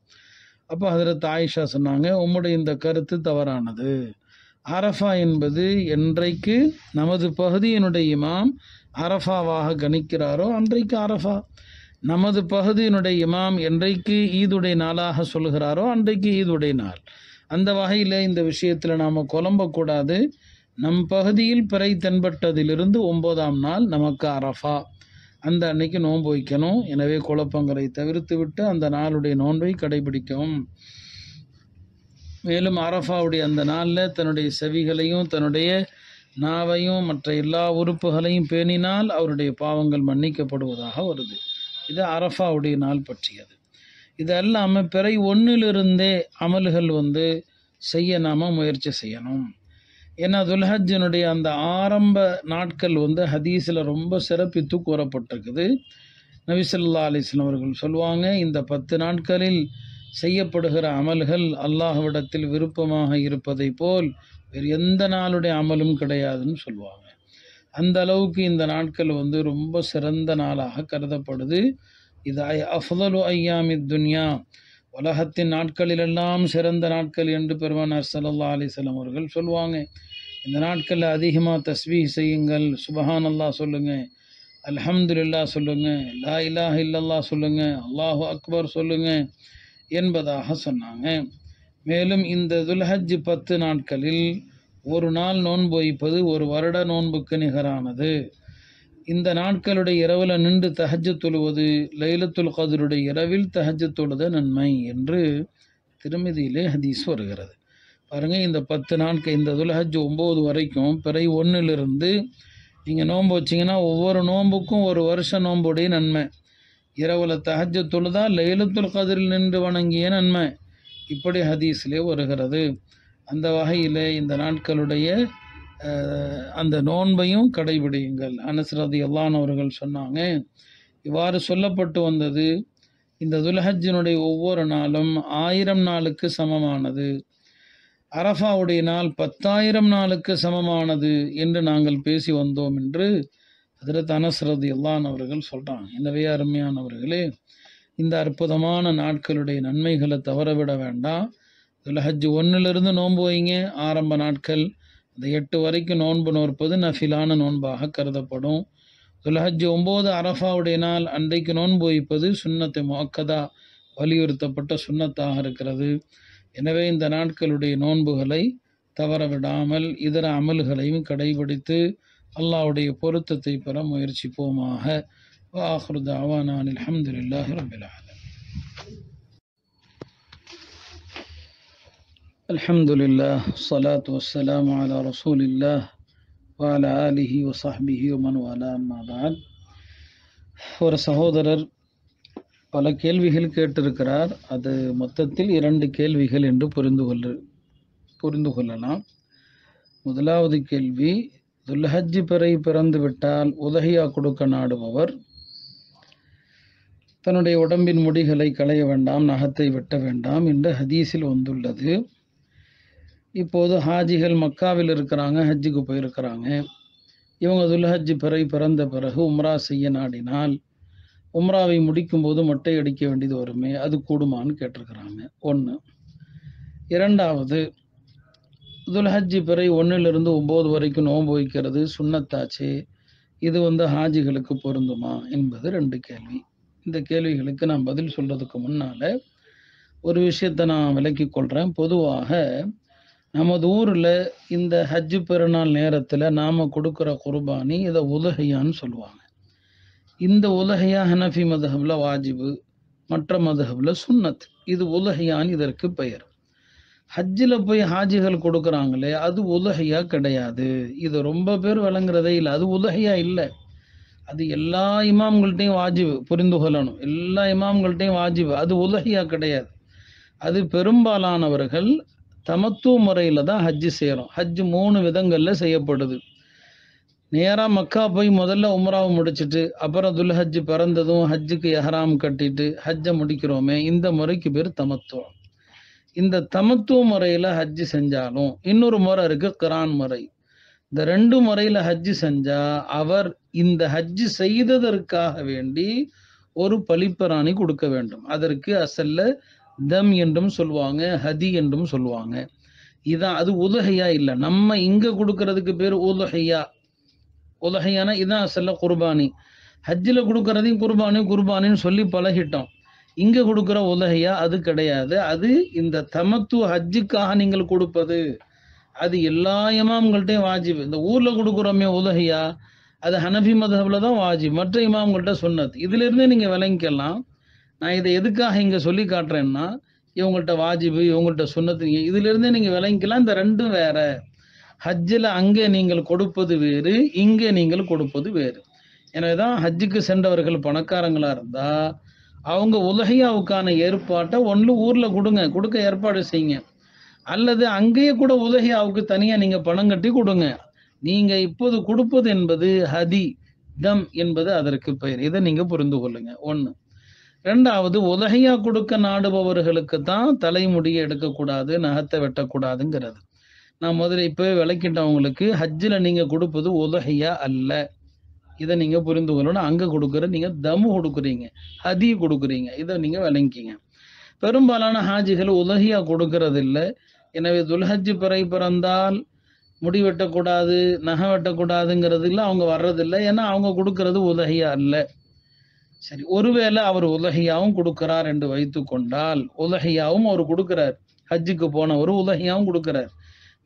S1: அப்போ ஹஜ்ரத் ஆயிஷா சொன்னாங்க, உம்முடைய இந்த கருத்து தவறானது. அரஃபா என்பது என்றைக்கு நமது பகுதியினுடைய இமாம் அரஃபாவாக கணிக்கிறாரோ அன்றைக்கு அரஃபா. நமது பகுதியினுடைய இமாம் என்றைக்கு ஈதுடைய நாளாக சொல்கிறாரோ அன்றைக்கு ஈதுடைய நாள். அந்த வகையில் இந்த விஷயத்தில் நாம் குழம்பக்கூடாது. நம் பகுதியில் பிறை தென்பட்டதிலிருந்து 9ஆம் நாள் நமக்கு அரஃபா. அந்த அன்னைக்கு நோன்பு வைக்கணும். எனவே குழப்பங்களை தவிர்த்து விட்டு அந்த நாளுடைய நோன்பை கடைபிடிக்கவும். மேலும் அரஃபாவுடைய அந்த நாளில் தன்னுடைய செவிகளையும் தன்னுடைய நாவையும் மற்ற எல்லா உறுப்புகளையும் பேணினால் அவருடைய பாவங்கள் மன்னிக்கப்படுவதாக வருது. இது அரஃபாவுடைய நாள் பற்றியது. இது அல்லாமல் பிறை 1லிருந்தே அமல்கள் செய்ய நாம் முயற்சி செய்யணும். ஏன்னா துல்ஹஜ்ஜினுடைய அந்த ஆரம்ப நாட்கள் ஹதீஸில் ரொம்ப சிறப்பித்து கூறப்பட்டிருக்குது. நபி ஸல்லல்லாஹு அலைஹி வஸல்லம் அவர்கள் சொல்லுவாங்க, இந்த 10 நாட்களில் செய்யப்படுகிற அமல்கள் அல்லாஹ்விடத்தில் விருப்பமாக இருப்பதை போல் வேறு எந்த நாளுடைய அமலும் கிடையாதுன்னு சொல்லுவாங்க. அந்த அளவுக்கு இந்த நாட்கள் ரொம்ப சிறந்த நாளாக கருதப்படுது. இது அஃதலு ஐயாமித் துன்யா, உலகத்தின் நாட்களிலெல்லாம் சிறந்த நாட்கள் என்று பெருமானார் ஸல்லல்லாஹு அலைஹி வஸல்லம் அவர்கள் சொல்லுவாங்க. இந்த நாட்களில் அதிகமாக தஸ்பீஹ் செய்யுங்கள், சுப்ஹானல்லாஹ் சொல்லுங்க, அல்ஹம்துலில்லாஹ் சொல்லுங்க, லா இலாஹ இல்லல்லாஹ் சொல்லுங்க, அல்லாஹு அக்பர் சொல்லுங்க என்பதாக சொன்னாங்க. மேலும் இந்த துல்ஹஜ் 10 நாட்களில் ஒரு நாள் நோன்பு வைப்பது ஒரு வருட நோன்புக்கு நிகரானது. இந்த நாட்களுடைய இரவில் நின்று தஹஜ்ஜுத் தொழுவது லைலத்துல் கத்ருடைய இரவில் தஹஜ்ஜுத் தொழுத நன்மை என்று திருமதியிலே ஹதீஸ் வருகிறது. பாருங்கள், இந்த 10 நாட்கள் இந்த துல்ஹஜ் 9 வரைக்கும் பிறை 1லிருந்து நீங்கள் நோன்பு வச்சிங்கன்னா ஒவ்வொரு நோன்புக்கும் ஒரு வருஷ நோன்புடைய நன்மை. இரவில் தஹஜ்ஜுத் தொழுதா லைலத்துல் கத்ரில் நின்று வணங்கிய நன்மை, இப்படி ஹதீஸிலே வருகிறது. அந்த வகையில் இந்த நாட்களுடைய அந்த நோன்பையும் கடைபிடியுங்கள். அனஸ் ரலியல்லாஹு அன்ஹு அவர்கள் சொன்னாங்க, இவ்வாறு சொல்லப்பட்டு வந்தது, இந்த துல்ஹஜ்ஜினுடைய ஒவ்வொரு நாளும் 1000 நாளுக்கு சமமானது, அரஃபாவுடைய நாள் 10,000 நாளுக்கு சமமானது என்று நாங்கள் பேசி வந்தோம் என்று ஹஜ்ரத் அனஸ் ரலியல்லாஹு அன்ஹு அவர்கள் சொல்கிறாங்க. எனவே அருமையானவர்களே, இந்த அற்புதமான நாட்களுடைய நன்மைகளை தவறவிட வேண்டாம். துல்ஹஜ் 1லிருந்து நோன்பு வைங்க, ஆரம்ப நாட்கள். அந்த 8 வரைக்கும் நோன்பு நோற்பது நஃபிலான நோன்பாக கருதப்படும். துல்ஹஜ் 9 அரஃபாவுடைய நாள், அன்றைக்கு நோன்பு வைப்பது சுன்னத்து முஅக்கதா, வலியுறுத்தப்பட்ட சுன்னத்தாக இருக்கிறது. எனவே இந்த நாட்களுடைய நோன்புகளை தவறவிடாமல் இதர அமல்களையும் கடைபிடித்து அல்லாஹ்வுடைய பொருத்தத்தை பெற முயற்சிப்போமாக. வஆகிரு தஅவானா அல்ஹம்துலில்லாஹி ரப்பில் ஆலமீன். அல்ஹம்துலில்லாஹ் ஸலாத்து வஸ்ஸலாமு அலா ரசூலில்லாஹ் வ அலா ஆலிஹி வ ஸஹ்பிஹி வ மன் வாலா, அம்மா பஅத். ஒரு சகோதரர் பல கேள்விகள் கேட்டிருக்கிறார். அது மொத்தத்தில் 2 கேள்விகள் என்று புரிந்து கொள்ளலாம். முதலாவது கேள்வி, துல்ஹஜ் பிறை பிறந்து விட்டால் உதஹியா கொடுக்க நாடுபவர் தன்னுடைய உடம்பின் முடிகளை களைய வேண்டாம், நகத்தை வெட்ட வேண்டாம் என்று ஹதீஸில் வந்துள்ளது. இப்போது ஹாஜிகள் மக்காவில் இருக்கிறாங்க, ஹஜ்ஜுக்கு போயிருக்கிறாங்க. இவங்க துல்ஹஜ் பிறை பிறந்த பிறகு உம்ரா செய்ய நாடினால் உம்ராவை முடிக்கும்போது மொட்டை அடிக்க வேண்டியது வருமே, அது கூடுமான்னு கேட்டிருக்கிறாங்க. 1. 2வது, துல்ஹஜ் பிறை 1லிருந்து 9 வரைக்கும் நோன்பு வைக்கிறது சுன்னத்தாச்சே, இது ஹாஜிகளுக்கு பொருந்துமா என்பது 2 கேள்வி. இந்த கேள்விகளுக்கு நான் பதில் சொல்றதுக்கு முன்னால ஒரு விஷயத்தை நான் விளக்கி கொள்றேன். பொதுவாக நமது ஊரில் இந்த ஹஜ்ஜு பெருநாள் நேரத்தில் நாம் கொடுக்குற குர்பானி இதை உலஹியான்னு சொல்லுவாங்க. இந்த உலஹியா ஹனஃபி மதுஹபில் வாஜிபு, மற்ற மதுஹபில் சுன்னத். இது உலஹியான்னு இதற்கு பெயர். ஹஜ்ஜில் போய் ஹாஜிகள் கொடுக்குறாங்களே, அது உலஹியா கிடையாது. இது ரொம்ப பேர் விளங்குறதே இல்லை. அது உலஹியா இல்லை. அது எல்லா இமாம்கள்ட்டையும் வாஜிபு, புரிந்து கொள்ளணும். எல்லா இமாம்கள்ட்டையும் வாஜிபு. அது உலஹியா கிடையாது. அது பெரும்பாலானவர்கள் தமத்து முறையில் தான் ஹஜ்ஜு செய்கிறோம். ஹஜ்ஜு 3 விதங்களில் செய்யப்படுது. நேராக மக்கா போய் முதல்ல உம்ராவை முடிச்சுட்டு அப்புறம் துல்ஹஜ் பிறந்ததும் ஹஜ்ஜுக்கு எஹ்ராம் கட்டிட்டு ஹஜ்ஜை முடிக்கிறோமே, இந்த முறைக்கு பேர் தமத்துவம். இந்த தமத்துவ முறையில் ஹஜ்ஜு செஞ்சாலும் இன்னொரு முறை இருக்குது, கிரான் முறை. இந்த 2 முறையில் ஹஜ்ஜு செஞ்சால் அவர் இந்த ஹஜ்ஜு செய்ததற்காக வேண்டி ஒரு பலிப்பராணி கொடுக்க வேண்டும். அதற்கு அசல்ல தம் என்றும் சொல்லுவாங்க, ஹதி என்றும் சொல்லுவாங்க. இதான் அது உலஹியா இல்லை. நம்ம இங்கே கொடுக்கறதுக்கு பேர் உலஹியா. உலஹியானா இதான் அசல்ல குர்பானி. ஹஜ்ஜில் கொடுக்கறதையும் குர்பானின்னு சொல்லி பழகிட்டோம். இங்கே கொடுக்குற உலஹியா அது கிடையாது. அது இந்த தமத்து ஹஜ்ஜுக்காக நீங்கள் கொடுப்பது. அது எல்லா இமாம்கள்ட்டையும் வாஜிப். இந்த ஊரில் கொடுக்குறோமே உலஹியா, அது ஹனஃபி மதுஹபில் தான் வாஜிப், மற்ற இமாம்கள்ட்ட சுன்னத். இதிலிருந்தே நீங்கள் விளங்கிக்கலாம். நான் இதை எதுக்காக இங்கே சொல்லி காட்டுறேன்னா, இவங்கள்ட்ட வாஜிபு, இவங்கள்ட்ட சுன்னத்து, இதிலிருந்தே நீங்கள் விளங்கிக்கலாம். இந்த 2ம் வேற. ஹஜ்ஜில் அங்கே நீங்கள் கொடுப்பது வேறு, இங்கே நீங்கள் கொடுப்பது வேறு. எனவே தான் ஹஜ்ஜுக்கு சென்றவர்கள் பணக்காரங்களாக இருந்தால் அவங்க உலஹியாவுக்கான ஏற்பாட்டை ஒன்று ஊரில் கொடுக்க ஏற்பாடு செய்யுங்க. அல்லது அங்கேயே கூட உலஹியாவுக்கு தனியாக நீங்கள் பணம் கட்டி கொடுங்க. நீங்கள் இப்போது கொடுப்பது என்பது ஹதி, தம் என்பது அதற்கு பெயர். இதை நீங்க புரிந்து கொள்ளுங்க. ஒண்ணு. ரெண்டாவது, உதகையா கொடுக்க நாடுபவர்களுக்கு தான் தலைமுடியை எடுக்கக்கூடாது, நகத்தை வெட்டக்கூடாதுங்கிறது. நான் முதல்ல இப்பவே விளக்கிட்டேன் உங்களுக்கு. ஹஜ்ஜில் நீங்க கொடுப்பது உதகையா அல்ல. இதை நீங்க புரிந்து கொள்ளணும். அங்க கொடுக்குற நீங்க தமு கொடுக்குறீங்க, ஹதி கொடுக்குறீங்க. இதை நீங்க விளங்கிங்க. பெரும்பாலான ஹாஜிகள் உதகையா கொடுக்கறது இல்லை. எனவே துல்ஹஜ் பிறை பிறந்தால் முடி வெட்டக்கூடாது, நகை வெட்டக்கூடாதுங்கிறதுல அவங்க வர்றதில்லை. ஏன்னா அவங்க கொடுக்கறது உதகையா அல்ல. சரி, ஒருவேளை அவர் உலகையாவும் கொடுக்கிறார் என்று வைத்து கொண்டால், உலகையாவும் அவர் கொடுக்கிறார், ஹஜ்ஜுக்கு போனவர் உலகையாவும் கொடுக்கிறார்,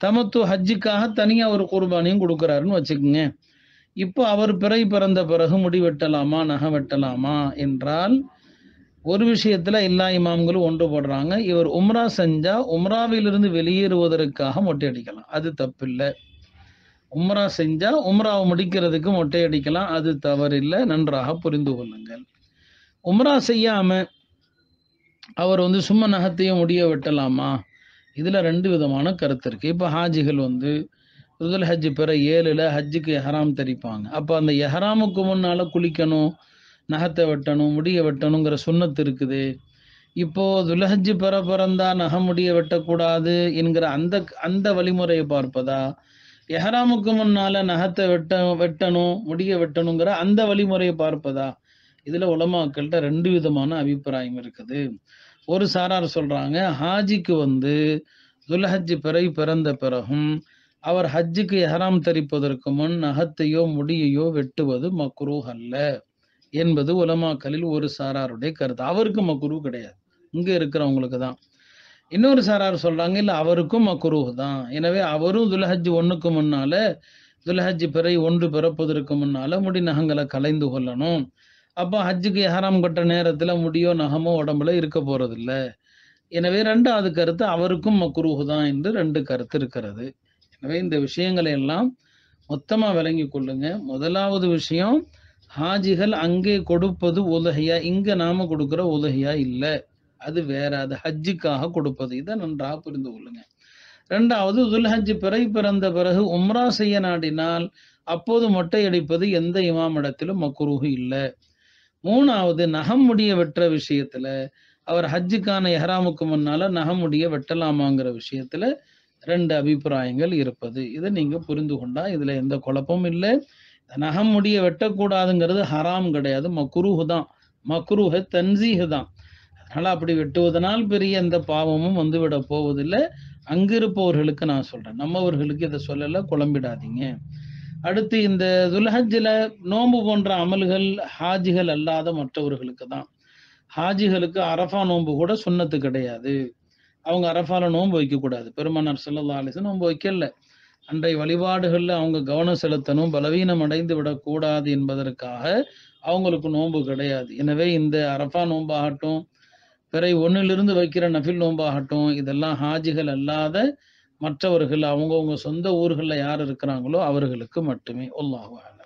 S1: தமத்து ஹஜ்ஜுக்காக தனியா ஒரு குர்பானியும் கொடுக்கிறாருன்னு வச்சுக்கோங்க. இப்போ அவர் பிறை பிறந்த பிறகு முடி வெட்டலாமா, நகை வெட்டலாமா என்றால், ஒரு விஷயத்துல எல்லா இமாம்களும் ஒன்றுபடுறாங்க. இவர் உம்ரா செஞ்சா உம்ராவிலிருந்து வெளியேறுவதற்காக மொட்டை அடிக்கலாம், அது தப்பில்லை. உம்ரா செஞ்சா உம்ராவை முடிக்கிறதுக்கு மொட்டை அடிக்கலாம், அது தவறில்லை. நன்றாக புரிந்து கொள்ளுங்கள். உம்ரா செய்யாம அவர் சும்மா நகத்தையும் முடிய வெட்டலாமா? இதுல ரெண்டு விதமான கருத்து இருக்கு. இப்ப ஹாஜிகள் ருதுல் ஹஜ் பிற 7ல் ஹஜ்ஜுக்கு எஹராம் தரிப்பாங்க. அப்ப அந்த எஹராமுக்கு முன்னால குளிக்கணும், நகத்தை வெட்டணும், முடிய வெட்டணுங்கிற சுன்னத்து இருக்குது. இப்போ துல்ஹஜ் பிற பிறந்தா நகை முடிய வெட்டக்கூடாது என்கிற அந்த வழிமுறையை பார்ப்பதா, எஹராமுக்கு முன்னால நகத்தை வெட்டணும், முடிய வெட்டணுங்கிற அந்த வழிமுறையை பார்ப்பதா? இதுல உலமாக்கள்கிட்ட ரெண்டு விதமான அபிப்பிராயம் இருக்குது. ஒரு சாரார் சொல்றாங்க, ஹாஜிக்கு துல்ஹஜ் பிறை பிறந்த பிறகும் அவர் ஹஜ்ஜுக்கு எஹராம் தரிப்பதற்கு முன் நகத்தையோ முடியையோ வெட்டுவது மக்ரூஹ் அல்ல என்பது உலமாக்களில் ஒரு சாராருடைய கருத்து. அவருக்கு மக்ரூஹ் கிடையாது, இங்க இருக்கிறவங்களுக்கு தான். இன்னொரு சாரார் சொல்றாங்க, இல்ல அவருக்கும் மக்ரூஹ் தான். எனவே அவரும் துல்ஹஜ் 1க்கு முன்னால, துல்ஹஜ் பிறை 1 பிறப்பதற்கு முன்னால முடி நகங்களை கலைந்து கொள்ளணும். அப்போ ஹஜ்ஜுக்கு எஹராம் கட்ட நேரத்துல முடியோ நகமோ உடம்புல இருக்க போறதில்லை. எனவே ரெண்டாவது கருத்து அவருக்கும் மக்ரூஹ் தான் என்று ரெண்டு கருத்து இருக்கிறது. எனவே இந்த விஷயங்களை எல்லாம் மொத்தமா விளங்கி கொள்ளுங்க. முதலாவது விஷயம், ஹாஜிகள் அங்கே கொடுப்பது உலகையா, இங்க நாம கொடுக்கிற உலகையா இல்லை, அது வேற, அது ஹஜ்ஜுக்காக கொடுப்பது. இதை நன்றாக புரிந்து கொள்ளுங்க. ரெண்டாவது, துல்ஹஜ் பிறை பிறந்த பிறகு உம்ரா செய்ய நாடினால் அப்போது மொட்டை அடிப்பது எந்த இமாமிடத்திலும் மக்ரூஹ் இல்லை. மூணாவது, நகம் முடிய வெட்டுற விஷயத்துல அவர் ஹஜ்ஜுக்கான எஹராமுக்கு முன்னால நகம் முடிய வெட்டலாமாங்கிற விஷயத்துல ரெண்டு அபிப்பிராயங்கள் இருப்பது. இதை நீங்க புரிந்து கொண்டா இதுல எந்த குழப்பமும் இல்லை. நகம் முடிய வெட்டக்கூடாதுங்கிறது ஹராம் கிடையாது, மக்ரூஹ் தான். மக்ரூஹ் தன்சீஹ் தான். அதனால அப்படி வெட்டுவதனால் பெரிய எந்த பாவமும் விட போவதில்லை. அங்கிருப்பவர்களுக்கு நான் சொல்றேன், நம்மவர்களுக்கு இதை சொல்லல, குழம்பிடாதீங்க. அடுத்து, இந்த துல்ஹஜ்ல நோன்பு போன்ற அமல்கள் ஹாஜிகள் அல்லாத மற்றவர்களுக்கு தான். ஹாஜிகளுக்கு அரஃபா நோன்பு கூட சுன்னத்து கிடையாது. அவங்க அரஃபால நோன்பு வைக்கக்கூடாது. பெருமானார் ஸல்லல்லாஹு அலைஹி வஸல்லம் நோன்பு வைக்கல. அன்றைய வழிபாடுகள்ல அவங்க கவனம் செலுத்தணும், பலவீனம் அடைந்து விடக்கூடாது என்பதற்காக அவங்களுக்கு நோன்பு கிடையாது. எனவே இந்த அரஃபா நோன்பாகட்டும், பிறை 1லிருந்து வைக்கிற நஃபில் நோன்பாகட்டும், இதெல்லாம் ஹாஜிகள் அல்லாத மற்றவர்கள் அவங்கவுங்க சொந்த ஊர்களில் யார் இருக்கிறாங்களோ அவர்களுக்கு மட்டுமே. அல்லாஹு அலம்.